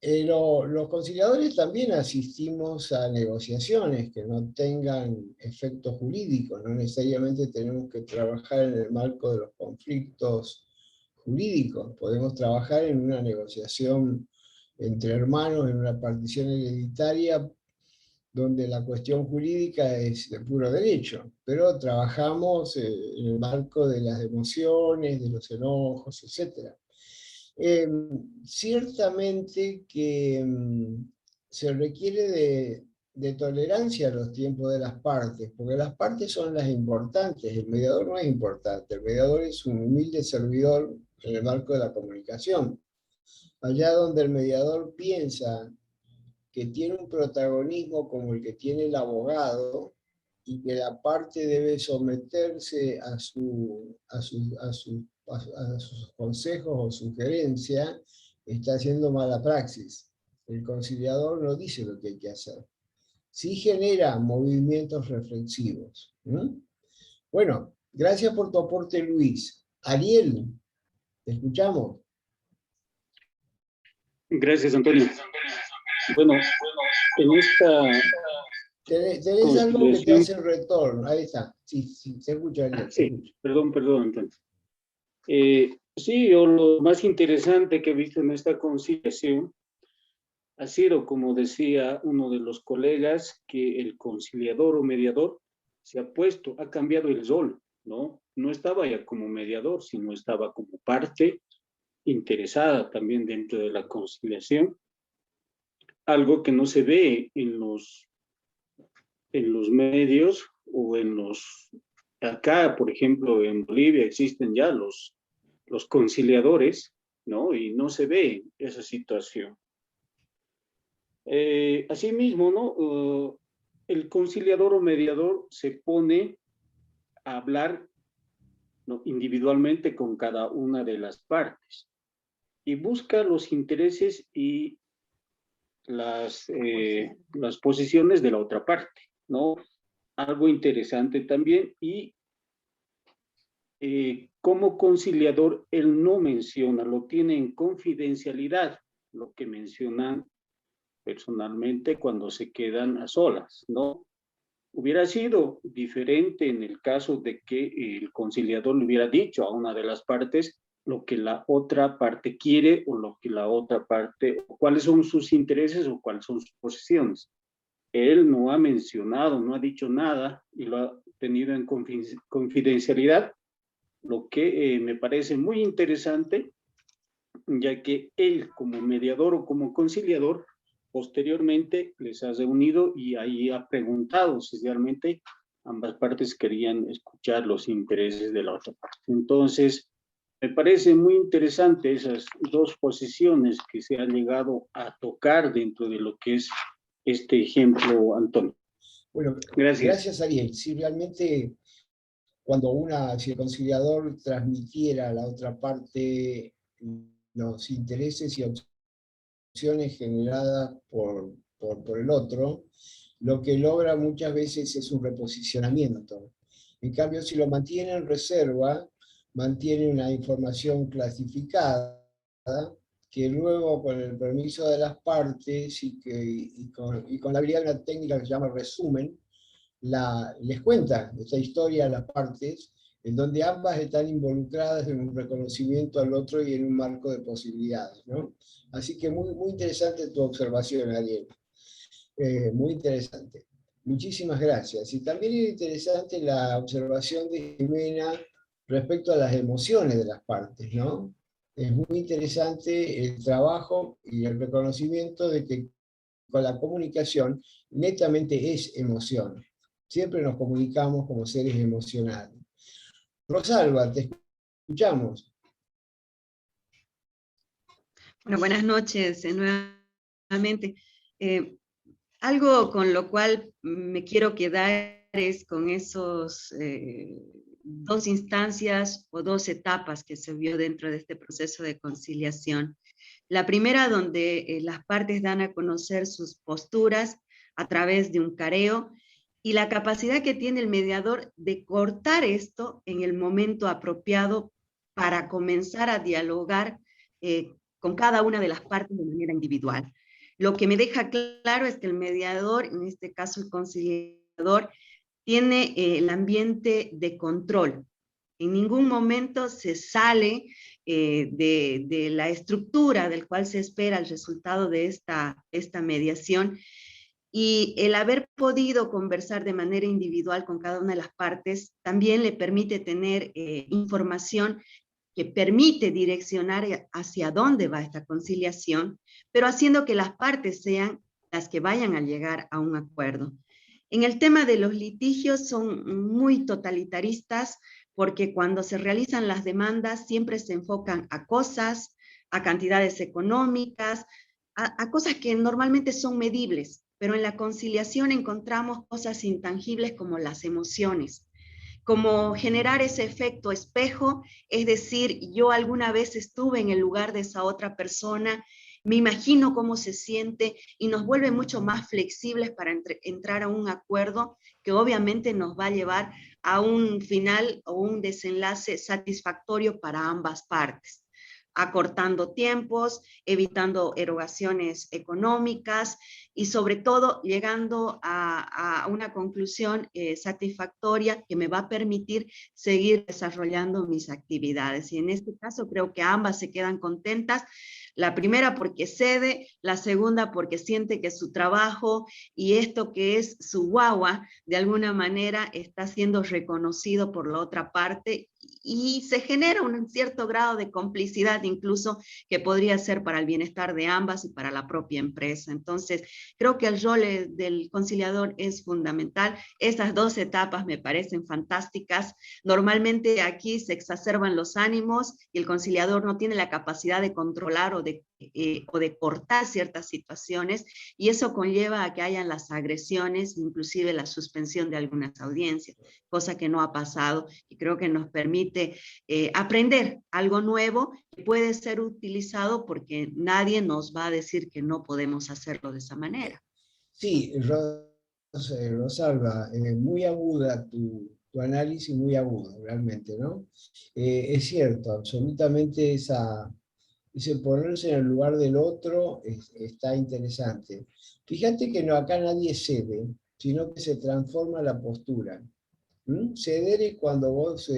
Los conciliadores también asistimos a negociaciones que no tengan efectos jurídicos, no necesariamente tenemos que trabajar en el marco de los conflictos jurídicos, podemos trabajar en una negociación entre hermanos, en una partición hereditaria, donde la cuestión jurídica es de puro derecho, pero trabajamos en el marco de las emociones, de los enojos, etc. Ciertamente que se requiere de tolerancia a los tiempos de las partes, porque las partes son las importantes, el mediador no es importante, el mediador es un humilde servidor en el marco de la comunicación. Allá donde el mediador piensa que tiene un protagonismo como el que tiene el abogado, y que la parte debe someterse a sus consejos o sugerencias, está haciendo mala praxis. El conciliador no dice lo que hay que hacer. Sí genera movimientos reflexivos. Bueno, gracias por tu aporte, Luis. Ariel, ¿te escuchamos? Gracias, Antonio. Bueno, en esta... Tenés algo que te hace retorno. Ahí está. Sí, sí, se escucha. Ariel, se escucha. Perdón, Antonio. Sí, yo lo más interesante que he visto en esta conciliación ha sido, como decía uno de los colegas, que el conciliador o mediador se ha cambiado el rol, ¿no? No estaba ya como mediador, sino estaba como parte interesada también dentro de la conciliación, algo que no se ve en los medios o acá, por ejemplo, en Bolivia existen ya los conciliadores, ¿no? Y no se ve esa situación. Asimismo, ¿no? El conciliador o mediador se pone a hablar, ¿no?, individualmente con cada una de las partes y busca los intereses y las posiciones de la otra parte, ¿no? Algo interesante también. Y como conciliador, él no menciona, lo tiene en confidencialidad, lo que mencionan personalmente cuando se quedan a solas, ¿no? Hubiera sido diferente en el caso de que el conciliador le hubiera dicho a una de las partes lo que la otra parte quiere o lo que la otra parte, o cuáles son sus intereses o cuáles son sus posiciones. Él no ha mencionado, no ha dicho nada y lo ha tenido en confidencialidad, lo que me parece muy interesante, ya que él como mediador o como conciliador posteriormente les ha reunido y ahí ha preguntado si realmente ambas partes querían escuchar los intereses de la otra parte. Entonces, me parece muy interesante esas dos posiciones que se han llegado a tocar dentro de lo que es este ejemplo, Antonio. Bueno, gracias Ariel. Si realmente si el conciliador transmitiera a la otra parte los intereses y opciones generadas por el otro, lo que logra muchas veces es un reposicionamiento. En cambio, si lo mantiene en reserva, mantiene una información clasificada que luego, con el permiso de las partes y con la habilidad de una técnica que se llama resumen, les cuenta esta historia a las partes, en donde ambas están involucradas en un reconocimiento al otro y en un marco de posibilidades, ¿no? Así que muy, muy interesante tu observación, Ariel. Muy interesante. Muchísimas gracias. Y también es interesante la observación de Jimena respecto a las emociones de las partes, ¿no? Es muy interesante el trabajo y el reconocimiento de que con la comunicación netamente es emoción. Siempre nos comunicamos como seres emocionales. Rosalba, te escuchamos. Bueno, buenas noches nuevamente. Algo con lo cual me quiero quedar es con esos dos instancias o dos etapas que se vio dentro de este proceso de conciliación. La primera, donde las partes dan a conocer sus posturas a través de un careo, y la capacidad que tiene el mediador de cortar esto en el momento apropiado para comenzar a dialogar con cada una de las partes de manera individual. Lo que me deja claro es que el mediador, en este caso el conciliador, tiene el ambiente de control. En ningún momento se sale de la estructura del cual se espera el resultado de esta mediación, y el haber podido conversar de manera individual con cada una de las partes también le permite tener información que permite direccionar hacia dónde va esta conciliación, pero haciendo que las partes sean las que vayan a llegar a un acuerdo. En el tema de los litigios son muy totalitaristas porque cuando se realizan las demandas siempre se enfocan a cosas, a cantidades económicas, a cosas que normalmente son medibles, pero en la conciliación encontramos cosas intangibles como las emociones, como generar ese efecto espejo, es decir, yo alguna vez estuve en el lugar de esa otra persona, me imagino cómo se siente y nos vuelve mucho más flexibles para entrar a un acuerdo que obviamente nos va a llevar a un final o un desenlace satisfactorio para ambas partes, acortando tiempos, evitando erogaciones económicas y sobre todo llegando a una conclusión satisfactoria que me va a permitir seguir desarrollando mis actividades. Y en este caso creo que ambas se quedan contentas. La primera porque cede, la segunda porque siente que su trabajo y esto que es su guagua, de alguna manera está siendo reconocido por la otra parte y se genera un cierto grado de complicidad incluso que podría ser para el bienestar de ambas y para la propia empresa. Entonces, creo que el rol del conciliador es fundamental. Esas dos etapas me parecen fantásticas. Normalmente aquí se exacerban los ánimos y el conciliador no tiene la capacidad de controlar o de cortar ciertas situaciones, y eso conlleva a que hayan las agresiones, inclusive la suspensión de algunas audiencias, cosa que no ha pasado y creo que nos permite aprender algo nuevo que puede ser utilizado porque nadie nos va a decir que no podemos hacerlo de esa manera. Sí, Rosalba, muy aguda tu análisis, muy agudo realmente, ¿no? Es cierto, absolutamente ese ponerse en el lugar del otro está interesante. Fíjate que no, acá nadie cede, sino que se transforma la postura. Ceder es cuando vos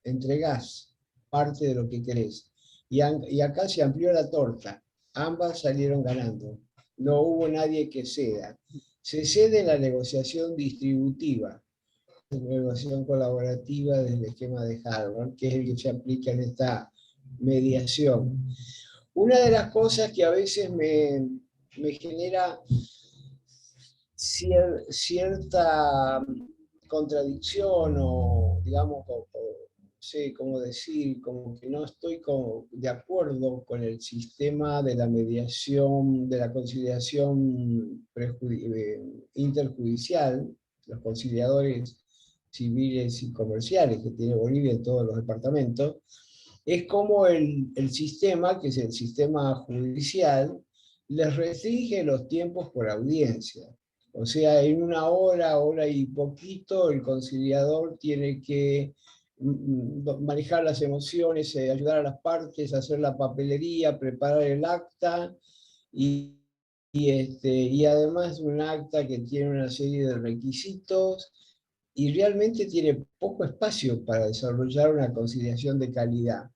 entregás parte de lo que querés. Y acá se amplió la torta. Ambas salieron ganando. No hubo nadie que ceda. Se cede en la negociación distributiva, la negociación colaborativa del esquema de Harvard, que es el que se aplica en esta mediación. Una de las cosas que a veces me genera cierta contradicción o, digamos, no sé cómo decir, como que no estoy de acuerdo con el sistema de la mediación, de la conciliación interjudicial, los conciliadores civiles y comerciales que tiene Bolivia en todos los departamentos, es como el sistema, que es el sistema judicial, les restringe los tiempos por audiencia. O sea, en una hora, hora y poquito, el conciliador tiene que manejar las emociones, ayudar a las partes, hacer la papelería, preparar el acta, y además un acta que tiene una serie de requisitos, y realmente tiene poco espacio para desarrollar una conciliación de calidad.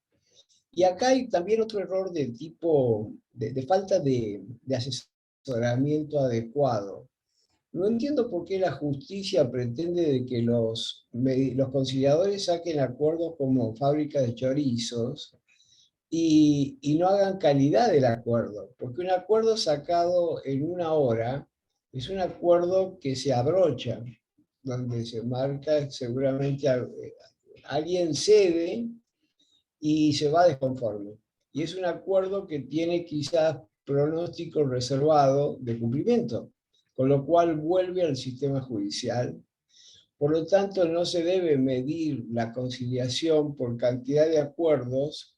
Y acá hay también otro error de tipo, de falta de asesoramiento adecuado. No entiendo por qué la justicia pretende de que los conciliadores saquen acuerdos como fábrica de chorizos y no hagan calidad del acuerdo, porque un acuerdo sacado en una hora es un acuerdo que se abrocha, donde se marca seguramente alguien cede y se va desconforme. Y es un acuerdo que tiene quizás pronóstico reservado de cumplimiento, con lo cual vuelve al sistema judicial. Por lo tanto, no se debe medir la conciliación por cantidad de acuerdos,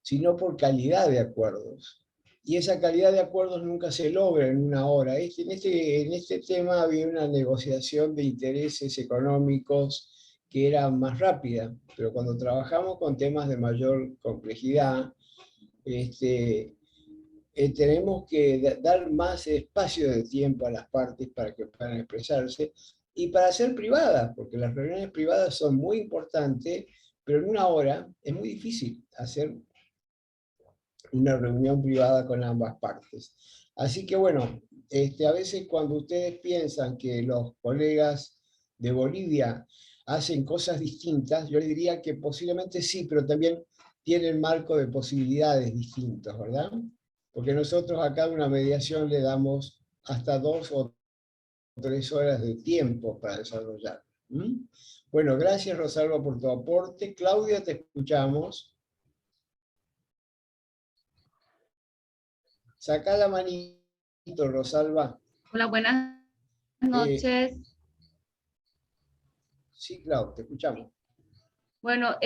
sino por calidad de acuerdos. Y esa calidad de acuerdos nunca se logra en una hora. En este tema había una negociación de intereses económicos que era más rápida, pero cuando trabajamos con temas de mayor complejidad, tenemos que dar más espacio de tiempo a las partes para que puedan expresarse y para ser privadas, porque las reuniones privadas son muy importantes, pero en una hora es muy difícil hacer una reunión privada con ambas partes. Así que bueno, a veces cuando ustedes piensan que los colegas de Bolivia hacen cosas distintas, yo les diría que posiblemente sí, pero también tienen marco de posibilidades distintos, ¿verdad? Porque nosotros acá en una mediación le damos hasta 2 o 3 horas de tiempo para desarrollar. Bueno, gracias Rosalba por tu aporte. Claudia, te escuchamos. Sacá la manito, Rosalba. Hola, buenas noches. Sí, Claudia, te escuchamos. Bueno,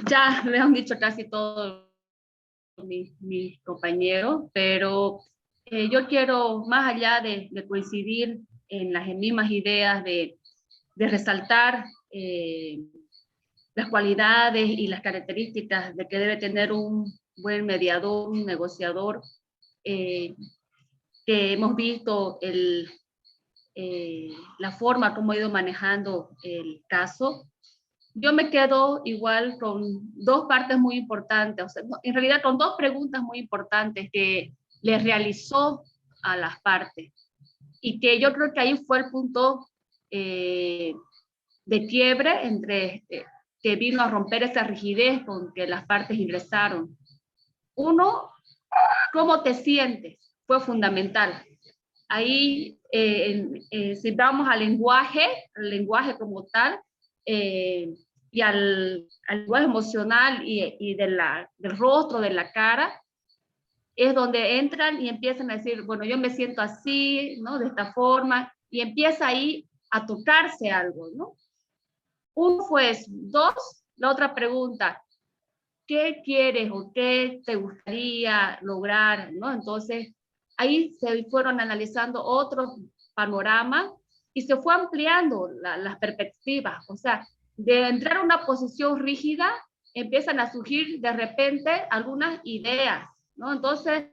ya me han dicho casi todos mis compañeros, pero yo quiero, más allá de coincidir en las mismas ideas de resaltar las cualidades y las características de que debe tener un buen mediador, un negociador, que hemos visto la forma como ha ido manejando el caso. Yo me quedo igual con dos partes muy importantes, o sea, en realidad con dos preguntas muy importantes que le realizó a las partes y que yo creo que ahí fue el punto de quiebre entre que vino a romper esa rigidez con que las partes ingresaron. Uno, ¿cómo te sientes? Fue fundamental. Ahí, si vamos al lenguaje como tal, y al lenguaje emocional y del rostro, de la cara, es donde entran y empiezan a decir, bueno, yo me siento así, ¿no? De esta forma, y empieza ahí a tocarse algo, ¿no? Uno fue eso. Dos, la otra pregunta, ¿qué quieres o qué te gustaría lograr, ¿no? Entonces, ahí se fueron analizando otros panoramas y se fue ampliando las perspectivas. O sea, de entrar a una posición rígida, empiezan a surgir de repente algunas ideas, ¿no? Entonces,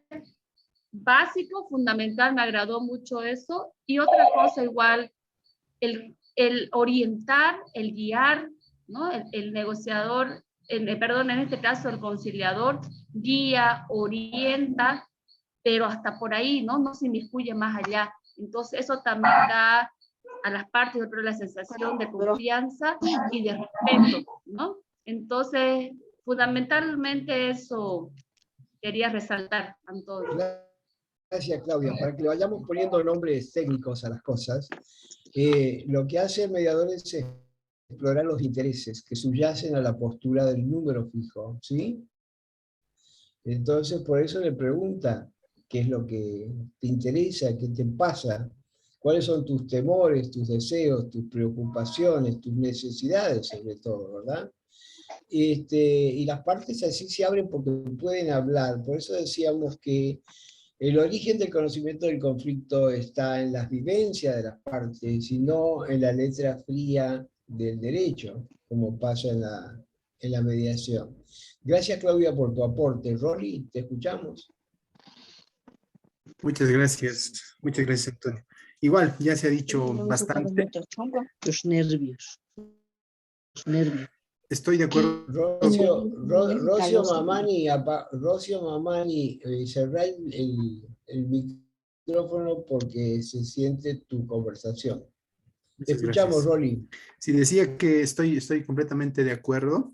básico, fundamental, me agradó mucho eso. Y otra cosa igual, el orientar, el guiar, ¿no? El negociador, perdón, en este caso el conciliador, guía, orienta, pero hasta por ahí, ¿no? No se inmiscuye más allá. Entonces eso también da a las partes, yo creo, la sensación de confianza y de respeto, ¿no? Entonces, fundamentalmente eso quería resaltar, Antonio. Gracias, Claudia. Para que le vayamos poniendo nombres técnicos a las cosas, lo que hace el mediador es explorar los intereses que subyacen a la postura del número fijo, ¿sí? Entonces, por eso le pregunta qué es lo que te interesa, qué te pasa, cuáles son tus temores, tus deseos, tus preocupaciones, tus necesidades, sobre todo, ¿verdad? Y las partes así se abren porque pueden hablar. Por eso decíamos que el origen del conocimiento del conflicto está en las vivencias de las partes y no en la letra fría del derecho, como pasa en la mediación. Gracias, Claudia, por tu aporte. Rolly, ¿te escuchamos? Muchas gracias, Antonio. Igual, ya se ha dicho bastante. Los nervios. Estoy de acuerdo. Rocio Mamani, cerrá el micrófono porque se siente tu conversación. Te escuchamos, Rolly. Sí, decía que estoy completamente de acuerdo,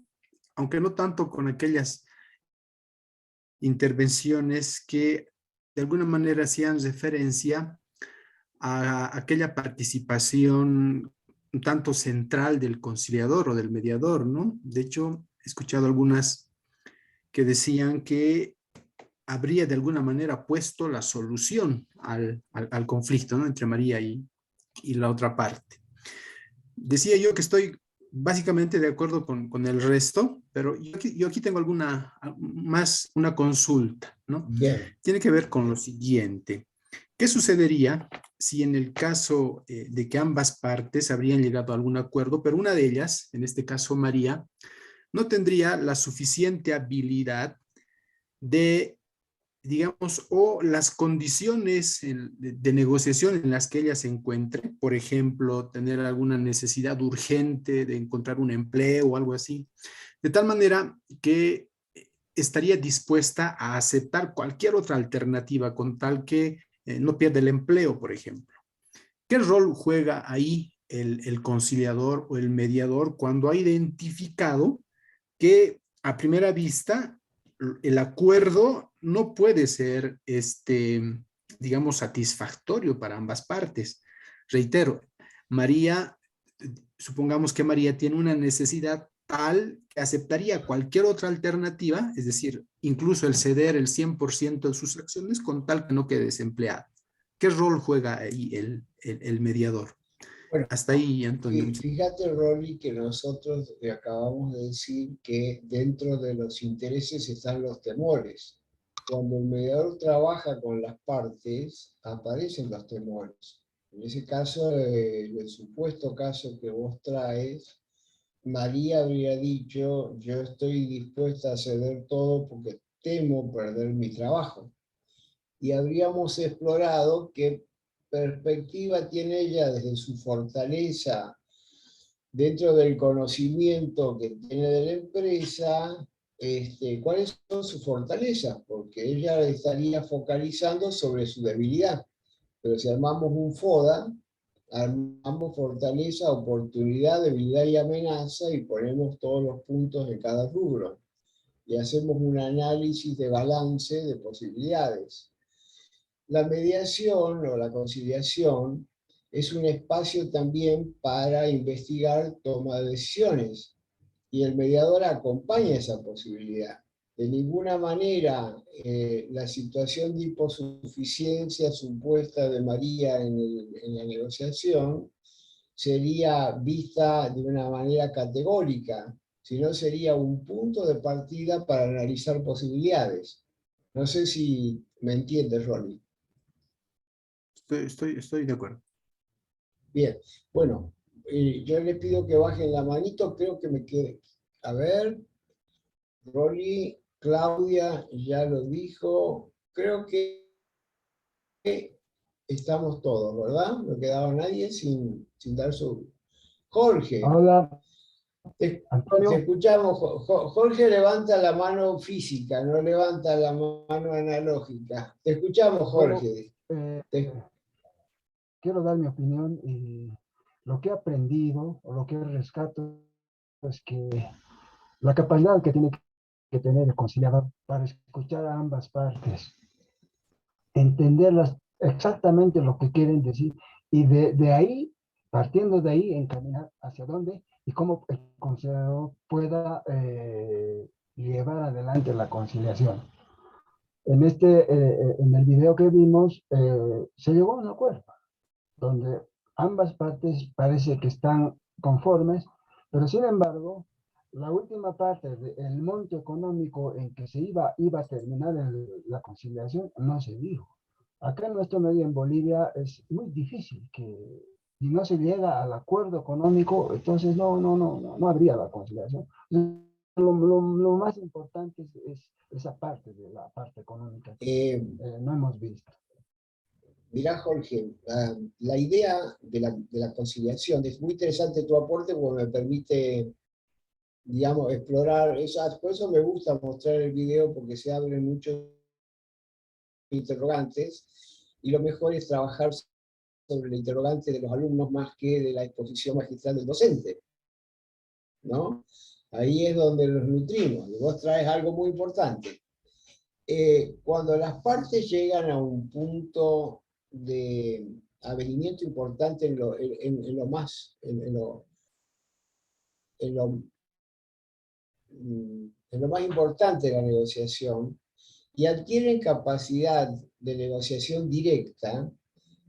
aunque no tanto con aquellas intervenciones que de alguna manera hacían referencia a aquella participación un tanto central del conciliador o del mediador, ¿no? De hecho, he escuchado algunas que decían que habría de alguna manera puesto la solución al conflicto, ¿no? Entre María y la otra parte. Decía yo que estoy básicamente de acuerdo con el resto, pero yo aquí tengo una consulta, ¿no? Bien. Tiene que ver con lo siguiente. ¿Qué sucedería si en el caso de que ambas partes habrían llegado a algún acuerdo, pero una de ellas, en este caso María, no tendría la suficiente habilidad de, digamos, o las condiciones de negociación en las que ella se encuentre, por ejemplo, tener alguna necesidad urgente de encontrar un empleo o algo así, de tal manera que estaría dispuesta a aceptar cualquier otra alternativa con tal que no pierda el empleo, por ejemplo. ¿Qué rol juega ahí el conciliador o el mediador cuando ha identificado que a primera vista el acuerdo no puede ser, digamos, satisfactorio para ambas partes. Reitero, María, supongamos que María tiene una necesidad tal que aceptaría cualquier otra alternativa, es decir, incluso el ceder el 100% de sus acciones con tal que no quede desempleada. ¿Qué rol juega ahí el mediador? Bueno, hasta ahí, Antonio. Fíjate, Rolly, que nosotros acabamos de decir que dentro de los intereses están los temores. Cuando el mediador trabaja con las partes, aparecen los temores. En ese caso, el supuesto caso que vos traes, María habría dicho, yo estoy dispuesta a ceder todo porque temo perder mi trabajo. Y habríamos explorado qué perspectiva tiene ella desde su fortaleza, dentro del conocimiento que tiene de la empresa, cuáles son sus fortalezas, porque ella estaría focalizando sobre su debilidad. Pero si armamos un FODA, armamos fortaleza, oportunidad, debilidad y amenaza y ponemos todos los puntos en cada rubro. Y hacemos un análisis de balance de posibilidades. La mediación o la conciliación es un espacio también para investigar toma de decisiones y el mediador acompaña esa posibilidad. De ninguna manera la situación de hiposuficiencia supuesta de María en la negociación sería vista de una manera categórica, sino sería un punto de partida para analizar posibilidades. No sé si me entiendes, Ronnie. Estoy de acuerdo. Bien, bueno, yo les pido que bajen la manito, creo que me quede. A ver, Rolly, Claudia ya lo dijo, creo que estamos todos, ¿verdad? No quedaba nadie sin dar su... Jorge. Hola. Te Antonio. escuchamos. Jorge levanta la mano física, no levanta la mano analógica. Te escuchamos, Jorge. Bueno, quiero dar mi opinión y lo que he aprendido o lo que rescato es que la capacidad que tiene que tener el conciliador para escuchar a ambas partes, entenderlas exactamente lo que quieren decir y de ahí, partiendo de ahí, encaminar hacia dónde y cómo el conciliador pueda llevar adelante la conciliación. En el video que vimos, se llegó a un acuerdo donde ambas partes parece que están conformes, pero sin embargo, la última parte del monto económico en que se iba a terminar la conciliación no se dijo. Acá en nuestro medio en Bolivia es muy difícil que si no se llega al acuerdo económico, entonces no habría la conciliación. Lo más importante es esa parte de la parte económica que no hemos visto. Mirá, Jorge, la idea de la conciliación, es muy interesante tu aporte porque me permite, digamos, explorar, por eso me gusta mostrar el video porque se abren muchos interrogantes y lo mejor es trabajar sobre el interrogante de los alumnos más que de la exposición magistral del docente, ¿no? Ahí es donde los nutrimos, y vos traes algo muy importante. Cuando las partes llegan a un punto de avenimiento importante en lo más importante de la negociación y adquieren capacidad de negociación directa,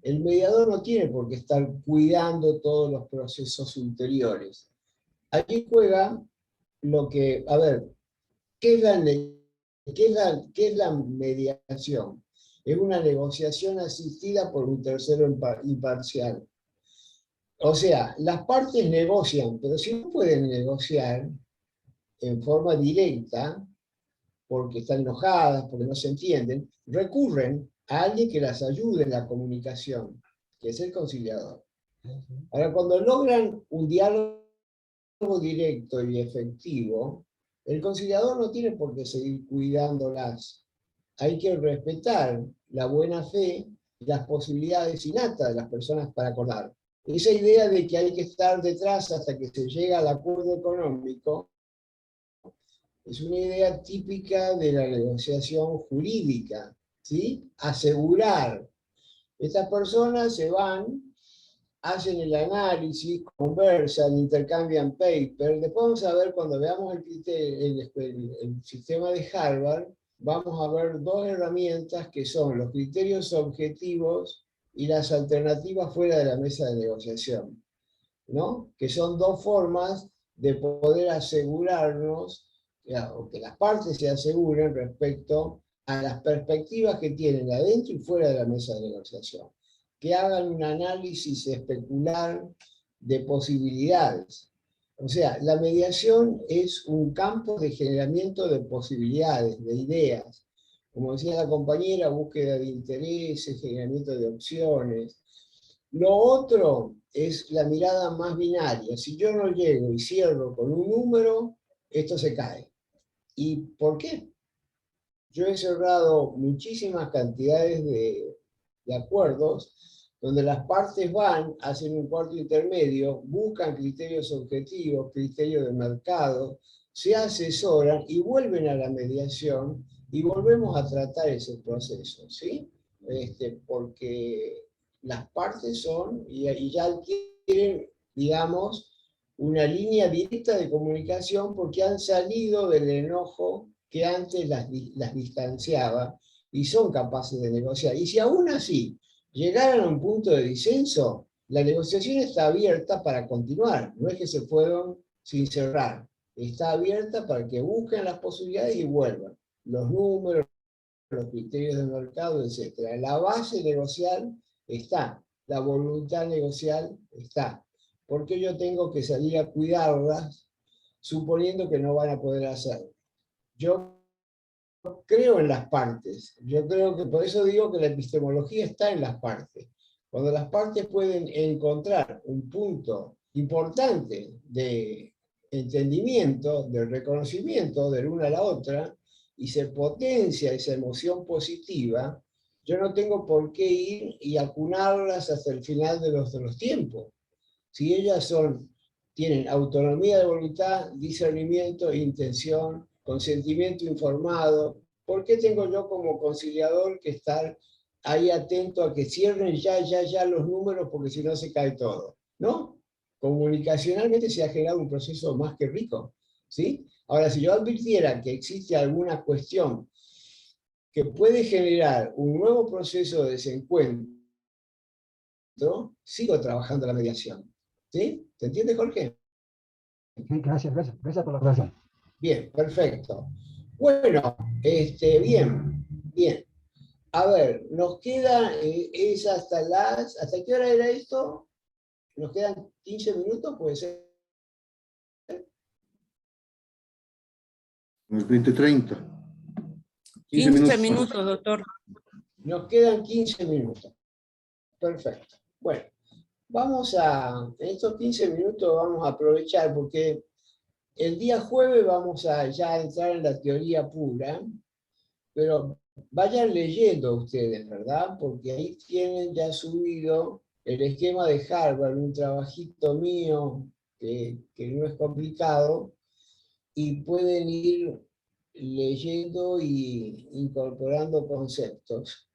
el mediador no tiene por qué estar cuidando todos los procesos ulteriores. Allí juega lo que, a ver, ¿qué es la mediación? Es una negociación asistida por un tercero imparcial. O sea, las partes negocian, pero si no pueden negociar en forma directa, porque están enojadas, porque no se entienden, recurren a alguien que las ayude en la comunicación, que es el conciliador. Ahora, cuando logran un diálogo directo y efectivo, el conciliador no tiene por qué seguir cuidándolas. Hay que respetar la buena fe y las posibilidades innatas de las personas para acordar. Esa idea de que hay que estar detrás hasta que se llega al acuerdo económico Es una idea típica de la negociación jurídica, ¿sí? Asegurar. Estas personas se van, hacen el análisis, conversan, intercambian paper. Después vamos a ver, cuando veamos el sistema de Harvard, vamos a ver dos herramientas que son los criterios objetivos y las alternativas fuera de la mesa de negociación, ¿no? Que son dos formas de poder asegurarnos, o que las partes se aseguren respecto a las perspectivas que tienen adentro y fuera de la mesa de negociación. Que hagan un análisis especular de posibilidades. O sea, la mediación es un campo de generamiento de posibilidades, de ideas. Como decía la compañera, búsqueda de intereses, generamiento de opciones. Lo otro es la mirada más binaria. Si yo no llego y cierro con un número, esto se cae. ¿Y por qué? Yo he cerrado muchísimas cantidades de acuerdos donde las partes van, hacen un cuarto intermedio, buscan criterios objetivos, criterios de mercado, se asesoran y vuelven a la mediación y volvemos a tratar ese proceso, ¿sí? Porque las partes son, y ya adquieren, digamos, una línea directa de comunicación porque han salido del enojo que antes las distanciaba y son capaces de negociar. Y si aún así llegaran a un punto de disenso, la negociación está abierta para continuar, no es que se fueron sin cerrar, está abierta para que busquen las posibilidades y vuelvan. Los números, los criterios de mercado, etc. La base negocial está, la voluntad negocial está. ¿Por qué yo tengo que salir a cuidarlas suponiendo que no van a poder hacerlo? Yo creo en las partes. Yo creo que, por eso digo que la epistemología está en las partes. Cuando las partes pueden encontrar un punto importante de entendimiento, de reconocimiento de la una a la otra, y se potencia esa emoción positiva, yo no tengo por qué ir y acunarlas hasta el final de los tiempos. Si ellas tienen autonomía de voluntad, discernimiento, intención, consentimiento informado, ¿por qué tengo yo como conciliador que estar ahí atento a que cierren ya los números porque si no se cae todo? ¿No? Comunicacionalmente se ha generado un proceso más que rico, ¿sí? Ahora, si yo advirtiera que existe alguna cuestión que puede generar un nuevo proceso de desencuentro, sigo trabajando la mediación. ¿Sí? ¿Te entiendes, Jorge? Sí, gracias por la aclaración. Bien, perfecto. Bueno, bien. A ver, nos queda, es ¿hasta qué hora era esto? Nos quedan 15 minutos, puede ser. Los 20:30. 15 minutos, doctor. Nos quedan 15 minutos. Perfecto. Bueno, en estos 15 minutos vamos a aprovechar porque el día jueves vamos a ya entrar en la teoría pura, pero vayan leyendo ustedes, ¿verdad? Porque ahí tienen ya subido el esquema de Harvard, un trabajito mío que no es complicado, y pueden ir leyendo y incorporando conceptos.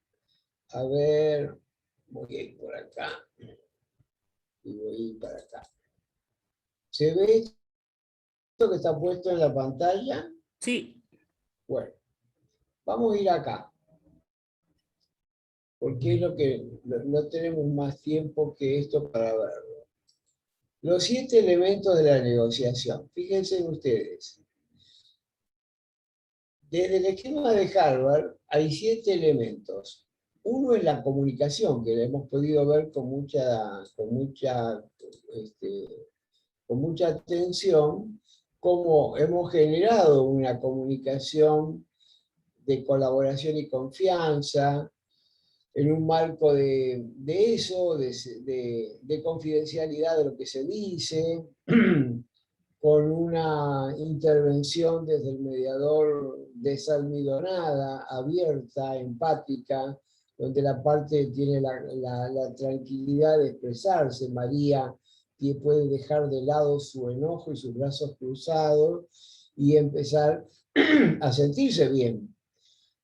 A ver, voy a ir por acá y voy a ir para acá. ¿Se ve esto que está puesto en la pantalla? Sí. Bueno, vamos a ir acá, porque es lo que no tenemos más tiempo que esto para verlo. Los 7 elementos de la negociación. Fíjense ustedes. Desde el esquema de Harvard hay 7 elementos. Uno es la comunicación, que la hemos podido ver con mucha atención, cómo hemos generado una comunicación de colaboración y confianza, en un marco de eso, de confidencialidad de lo que se dice, con una intervención desde el mediador desalmidonada, abierta, empática, donde la parte tiene la tranquilidad de expresarse. María puede dejar de lado su enojo y sus brazos cruzados y empezar a sentirse bien.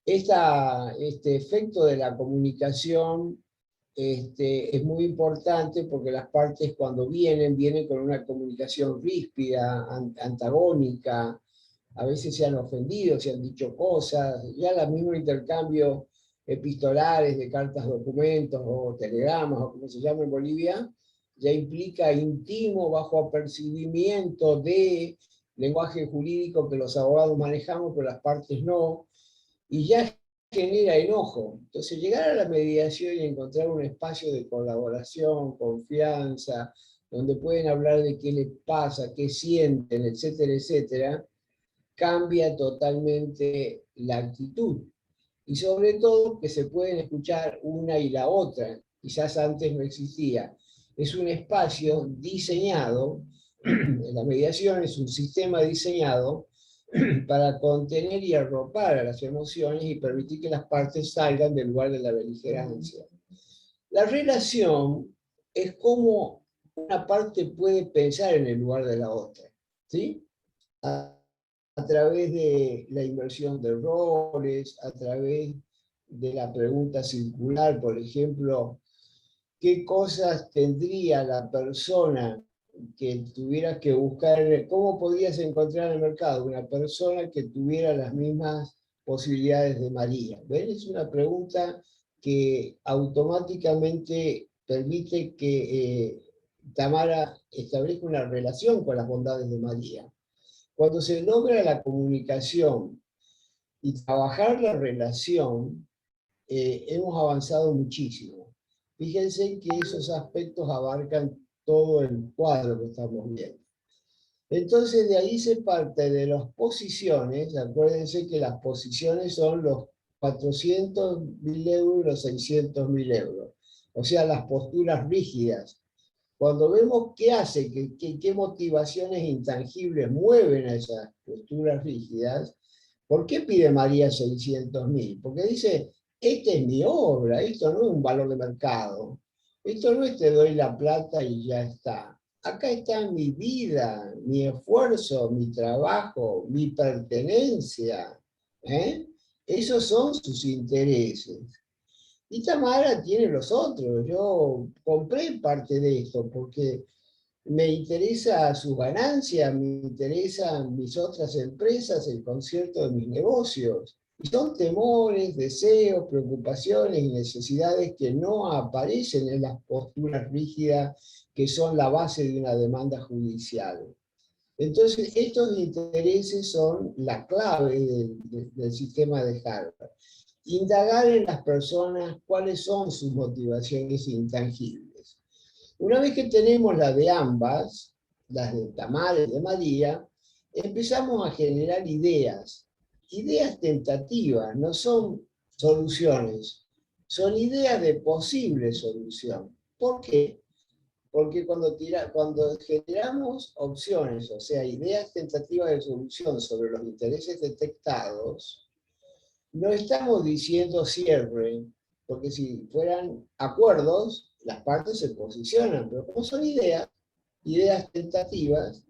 Este efecto de la comunicación es muy importante porque las partes cuando vienen con una comunicación ríspida, antagónica, a veces se han ofendido, se han dicho cosas, ya el mismo intercambio epistolares de cartas, documentos o telegramas o como se llama en Bolivia, ya implica intimo bajo apercibimiento de lenguaje jurídico que los abogados manejamos, pero las partes no, y ya genera enojo. Entonces llegar a la mediación y encontrar un espacio de colaboración, confianza, donde pueden hablar de qué les pasa, qué sienten, etcétera, etcétera, cambia totalmente la actitud. Y sobre todo que se pueden escuchar una y la otra, quizás antes no existía. Es un espacio diseñado, la mediación es un sistema diseñado para contener y arropar a las emociones y permitir que las partes salgan del lugar de la beligerancia. La relación es como una parte puede pensar en el lugar de la otra, ¿sí? A través de la inversión de roles, a través de la pregunta circular, por ejemplo, ¿qué cosas tendría la persona que tuvieras que buscar? ¿Cómo podías encontrar en el mercado una persona que tuviera las mismas posibilidades de María? ¿Ven? Es una pregunta que automáticamente permite que Tamara establezca una relación con las bondades de María. Cuando se logra la comunicación y trabajar la relación, hemos avanzado muchísimo. Fíjense que esos aspectos abarcan todo el cuadro que estamos viendo. Entonces de ahí se parte de las posiciones, acuérdense que las posiciones son los 400.000 euros y los 600.000 euros, o sea, las posturas rígidas. Cuando vemos qué hace, qué motivaciones intangibles mueven a esas posturas rígidas, ¿por qué pide María 600.000? Porque dice, esta es mi obra, esto no es un valor de mercado, esto no es te doy la plata y ya está. Acá está mi vida, mi esfuerzo, mi trabajo, mi pertenencia. Esos son sus intereses. Y Tamara tiene los otros. Yo compré parte de esto porque me interesa sus ganancias, me interesan mis otras empresas, el concierto de mis negocios. Y son temores, deseos, preocupaciones y necesidades que no aparecen en las posturas rígidas que son la base de una demanda judicial. Entonces, estos intereses son la clave del sistema de Harvard. Indagar en las personas cuáles son sus motivaciones intangibles. Una vez que tenemos la de ambas, las de Tamara y de María, empezamos a generar ideas tentativas, no son soluciones, son ideas de posible solución. ¿Por qué? Porque cuando generamos opciones, o sea, ideas tentativas de solución sobre los intereses detectados, no estamos diciendo cierre, porque si fueran acuerdos, las partes se posicionan, pero como son ideas tentativas,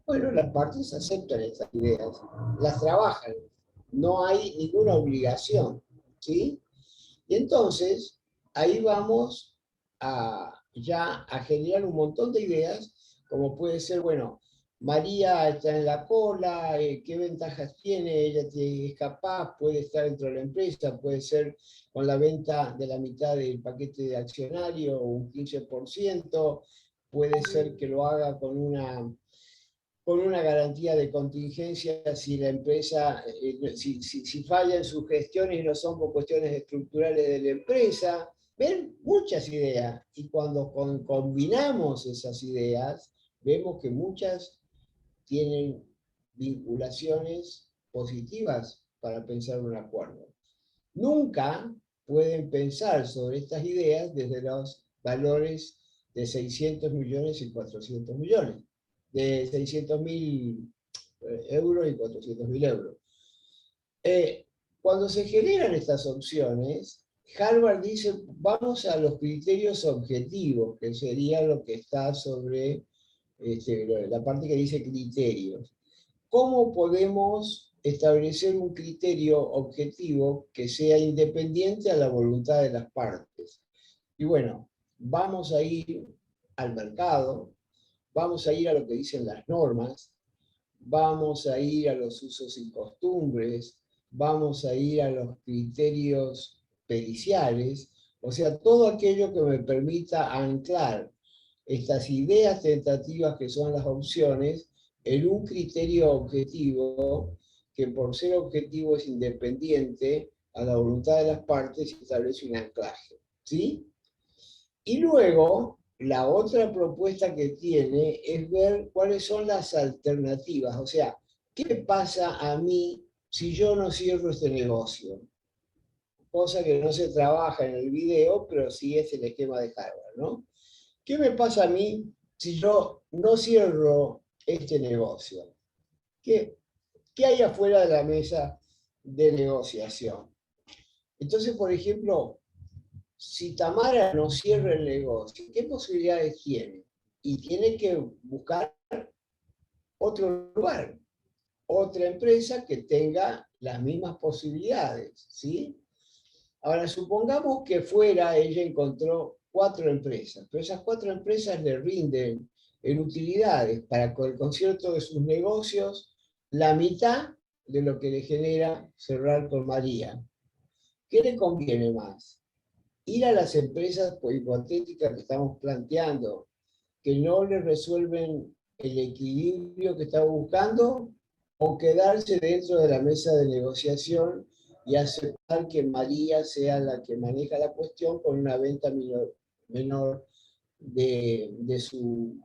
bueno, las partes aceptan estas ideas, las trabajan, no hay ninguna obligación, ¿sí? Y entonces, ahí vamos ya a generar un montón de ideas, como puede ser, bueno, María está en la cola, qué ventajas tiene, ella es capaz, puede estar dentro de la empresa, puede ser con la venta de la mitad del paquete de accionario, un 15%, puede ser que lo haga con una garantía de contingencia si la empresa, si falla en sus gestiones y no son por cuestiones estructurales de la empresa. Ven muchas ideas, y cuando combinamos esas ideas, vemos que muchas tienen vinculaciones positivas para pensar un acuerdo. Nunca pueden pensar sobre estas ideas desde los valores de 600 millones y 400 millones, de 600.000 euros y 400.000 euros. Cuando se generan estas opciones, Harvard dice, vamos a los criterios objetivos, que sería lo que está sobre la parte que dice criterios. ¿cómo podemos establecer un criterio objetivo que sea independiente a la voluntad de las partes? Y bueno, vamos a ir al mercado, vamos a ir a lo que dicen las normas, vamos a ir a los usos y costumbres, vamos a ir a los criterios periciales, o sea, todo aquello que me permita anclar estas ideas tentativas que son las opciones en un criterio objetivo que por ser objetivo es independiente a la voluntad de las partes y establece un anclaje, ¿sí? Y luego, la otra propuesta que tiene es ver cuáles son las alternativas, o sea, ¿qué pasa a mí si yo no cierro este negocio? Cosa que no se trabaja en el video, pero sí es el esquema de Harvard, ¿no? ¿Qué me pasa a mí si yo no cierro este negocio? ¿Qué hay afuera de la mesa de negociación? Entonces, por ejemplo, si Tamara no cierra el negocio, ¿qué posibilidades tiene? Y tiene que buscar otro lugar, otra empresa que tenga las mismas posibilidades, ¿sí? Ahora, supongamos que fuera, ella encontró 4 empresas, pero esas 4 empresas le rinden en utilidades para con el concierto de sus negocios la mitad de lo que le genera cerrar con María. ¿Qué le conviene más? Ir a las empresas hipotéticas que estamos planteando, que no le resuelven el equilibrio que está buscando, o quedarse dentro de la mesa de negociación y aceptar que María sea la que maneja la cuestión con una venta menor de su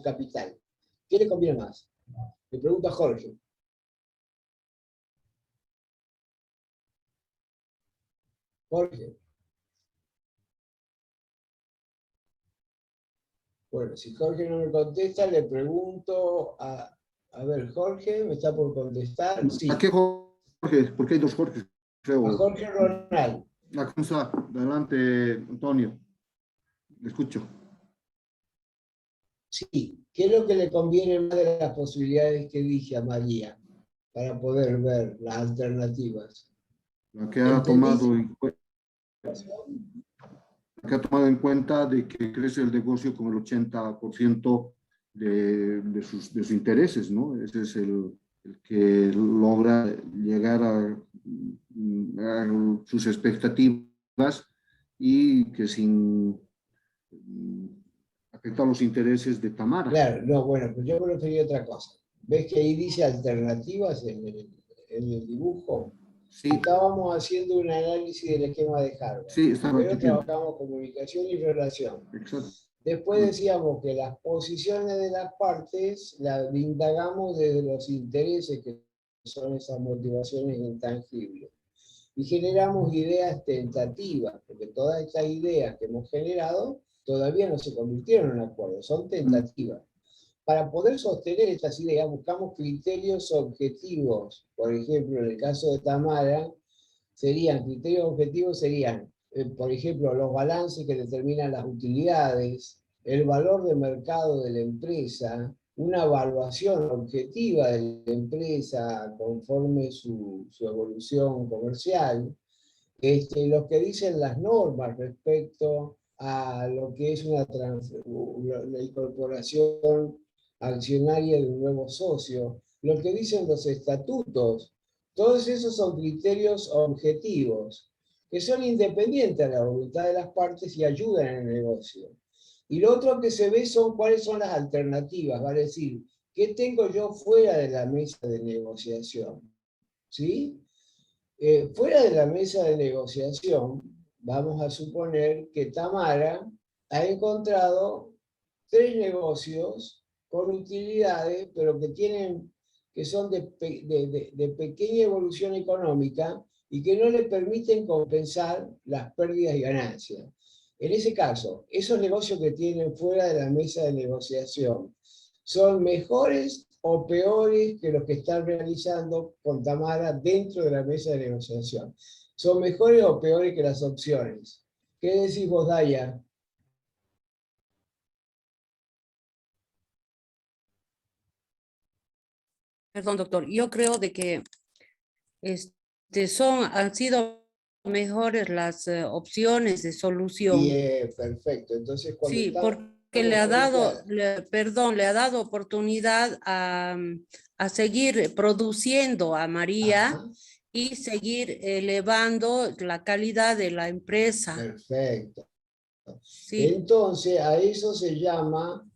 capital. ¿Qué le conviene más? Le pregunto a Jorge. Jorge. Bueno, si Jorge no me contesta, le pregunto a ver, Jorge, ¿me está por contestar? Sí. ¿A qué Jorge? Porque hay 2 Jorge, creo. A Jorge Ronald. ¿Cómo está? Adelante, Antonio. Le escucho. Sí. ¿Qué es lo que le conviene más de las posibilidades que dije a María para poder ver las alternativas? La que ha tomado en cuenta de que crece el negocio con el 80% de sus intereses, ¿no? Ese es el que logra llegar a sus expectativas y que sin afectar los intereses de Tamara. Claro, no, bueno, pues yo me refería a otra cosa. ¿Ves que ahí dice alternativas en el dibujo? Sí. Estábamos haciendo un análisis del esquema de Harvard. Sí, Primero trabajamos comunicación y relación. Exacto. Después decíamos que las posiciones de las partes las indagamos desde los intereses, que son esas motivaciones intangibles. Y generamos ideas tentativas, porque todas estas ideas que hemos generado todavía no se convirtieron en acuerdos, son tentativas. Para poder sostener estas ideas buscamos criterios objetivos. Por ejemplo, en el caso de Tamara, criterios objetivos serían, por ejemplo, los balances que determinan las utilidades, el valor de mercado de la empresa, una evaluación objetiva de la empresa conforme su evolución comercial, los que dicen las normas respecto a lo que es la incorporación accionaria de un nuevo socio, lo que dicen los estatutos. Todos esos son criterios objetivos, que son independientes a la voluntad de las partes y ayudan en el negocio. Y lo otro que se ve son cuáles son las alternativas, vale decir, ¿qué tengo yo fuera de la mesa de negociación? ¿Sí? Fuera de la mesa de negociación, vamos a suponer que Tamara ha encontrado 3 negocios con utilidades, pero que son de pequeña evolución económica y que no le permiten compensar las pérdidas y ganancias. En ese caso, esos negocios que tienen fuera de la mesa de negociación, ¿son mejores o peores que los que están realizando con Tamara dentro de la mesa de negociación? ¿Son mejores o peores que las opciones? ¿Qué decís vos, Daya? Perdón, doctor, yo creo de que han sido mejores las opciones de solución. Bien, perfecto. Entonces, cuando Sí, estamos porque le ha dado, frente le ha dado oportunidad a seguir produciendo a María Ajá, y seguir elevando la calidad de la empresa. perfecto. Sí, Entonces, a eso se llama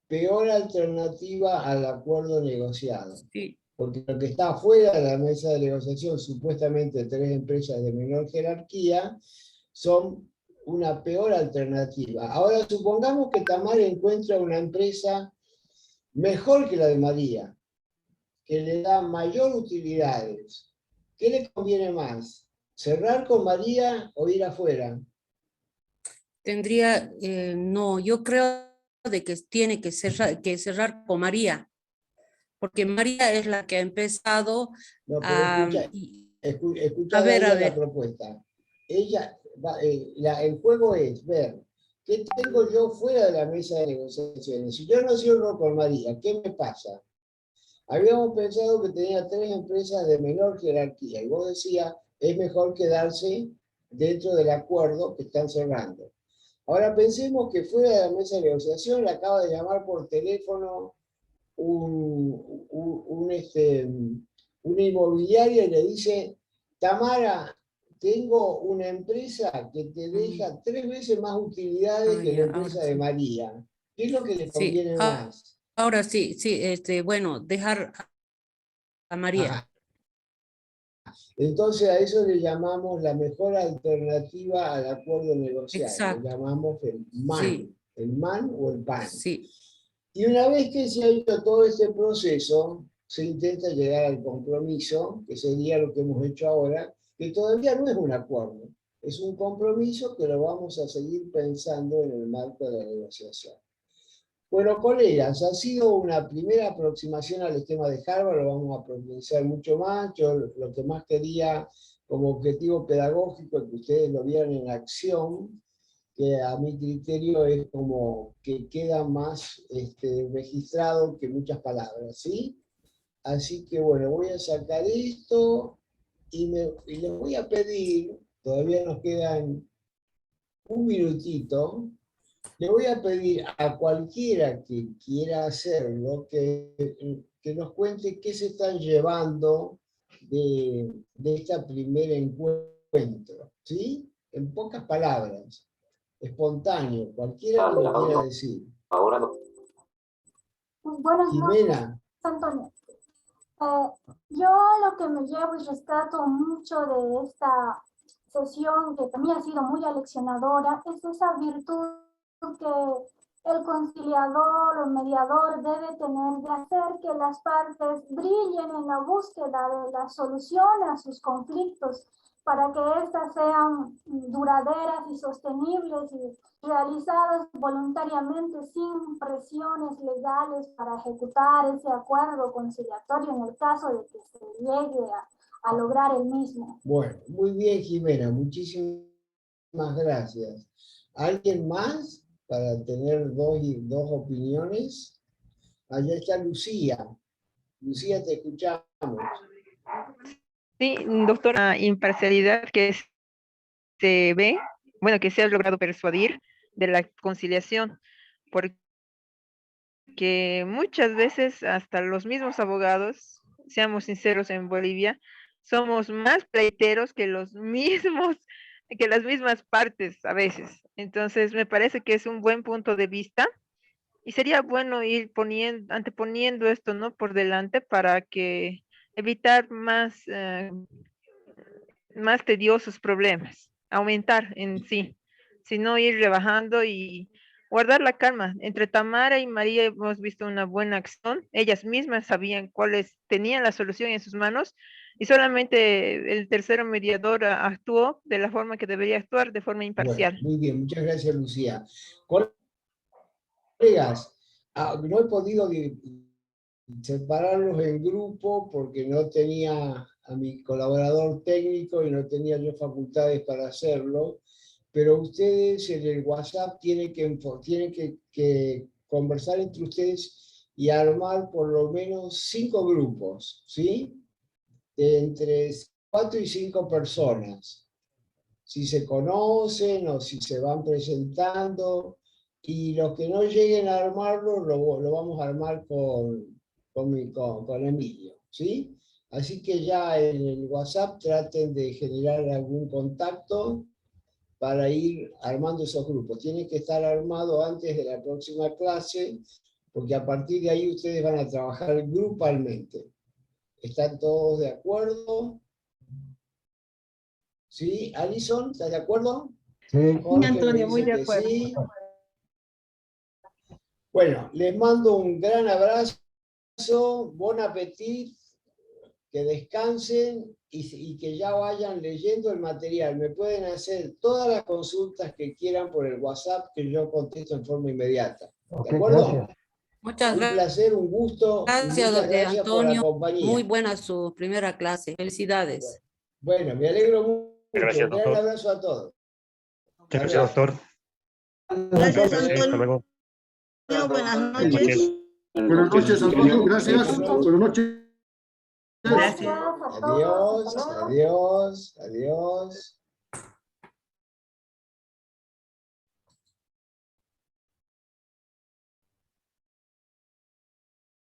peor alternativa al acuerdo negociado. sí, Porque lo que está fuera de la mesa de negociación, supuestamente 3 empresas de menor jerarquía, son una peor alternativa. Ahora, supongamos que Tamara encuentra una empresa mejor que la de María, que le da mayor utilidades. ¿Qué le conviene más? ¿Cerrar con María o ir afuera? tendría, no, yo creo de que tiene que cerrar con María, porque María es la que ha empezado No, pero a, escucha a de ver, ella la propuesta. El juego es ver qué tengo yo fuera de la mesa de negociaciones. Si yo no cierro con María, ¿qué me pasa? Habíamos pensado que tenía 3 empresas de menor jerarquía y vos decías, es mejor quedarse dentro del acuerdo que están cerrando. Ahora pensemos que fuera de la mesa de negociación le acaba de llamar por teléfono una inmobiliaria y le dice, Tamara, tengo una empresa que te deja 3 veces más utilidades que la empresa de María. ¿Qué es lo que le sí, conviene más? ahora sí, sí, bueno, dejar a María. Ajá. Entonces a eso le llamamos la mejor alternativa al acuerdo negociado. Exacto. Le llamamos el MAN, Sí. el MAN o el PAN. Sí. Y una vez que se ha hecho todo este proceso, se intenta llegar al compromiso, que sería lo que hemos hecho ahora, que todavía no es un acuerdo, es un compromiso que lo vamos a seguir pensando en el marco de la negociación. Bueno, colegas, ha sido una primera aproximación al esquema de Harvard, lo vamos a profundizar mucho más. Yo lo que más quería como objetivo pedagógico es que ustedes lo vieran en acción, que a mi criterio es como que queda más registrado que muchas palabras, ¿sí? Así que bueno, voy a sacar esto y les voy a pedir, todavía nos quedan un minutito, le voy a pedir a cualquiera que quiera hacerlo que nos cuente qué se están llevando de este primer encuentro, ¿sí? En pocas palabras, espontáneo, cualquiera que lo quiera decir. Buenas Jimena. noches, Antonio. Yo lo que me llevo y rescato mucho de esta sesión, que también ha sido muy aleccionadora, es esa virtud que el conciliador o mediador debe tener de hacer que las partes brillen en la búsqueda de la solución a sus conflictos, para que éstas sean duraderas y sostenibles y realizadas voluntariamente sin presiones legales para ejecutar ese acuerdo conciliatorio en el caso de que se llegue a lograr el mismo. Bueno, muy bien, Jimena, muchísimas gracias. ¿Alguien más para tener dos opiniones? Allá está Lucía. Lucía, te escuchamos. Sí, doctora, imparcialidad que se ve, bueno, que se ha logrado persuadir de la conciliación, porque muchas veces hasta los mismos abogados, seamos sinceros, en Bolivia, somos más pleiteros que los mismos, que las mismas partes a veces. Entonces, me parece que es un buen punto de vista y sería bueno ir anteponiendo esto, ¿no? Por delante para que evitar más tediosos problemas, aumentar en sí, sino ir rebajando y guardar la calma. Entre Tamara y María hemos visto una buena acción. Ellas mismas sabían cuáles tenían la solución en sus manos y solamente el tercero mediador actuó de la forma que debería actuar, de forma Bueno, imparcial. muy bien, muchas gracias, Lucía. Colegas, no he podido separarlos en grupo porque no tenía a mi colaborador técnico y no tenía yo facultades para hacerlo, pero ustedes en el WhatsApp tienen que conversar entre ustedes y armar por lo menos 5 grupos, ¿sí? De entre 4 y 5 personas. Si se conocen o si se van presentando, y los que no lleguen a armarlo, lo vamos a armar con Emilio, ¿sí? Así que ya en el WhatsApp traten de generar algún contacto para ir armando esos grupos. Tiene que estar armado antes de la próxima clase, porque a partir de ahí ustedes van a trabajar grupalmente. ¿Están todos de acuerdo? ¿Sí? Alison, ¿estás de acuerdo? Sí. Jorge Antonio, me muy dice de que acuerdo. sí. Bueno, les mando un gran abrazo, bon appetit, que descansen y que ya vayan leyendo el material. Me pueden hacer todas las consultas que quieran por el WhatsApp, que yo contesto en forma inmediata. Ok, ¿De acuerdo? gracias. Muchas Un placer, un gusto. Y gracias, muchas gracias por la Antonio. compañía. Muy buena su primera clase. Felicidades. Bueno, me alegro mucho. Gracias, Un gran doctor. abrazo a todos. Muchas gracias, doctor. Gracias, Hasta Antonio. luego. Buenas Buenas noches. noches. Buenas noches, Antonio. Gracias. Buenas noches. Gracias a todos. Adiós, Hasta luego. adiós, adiós.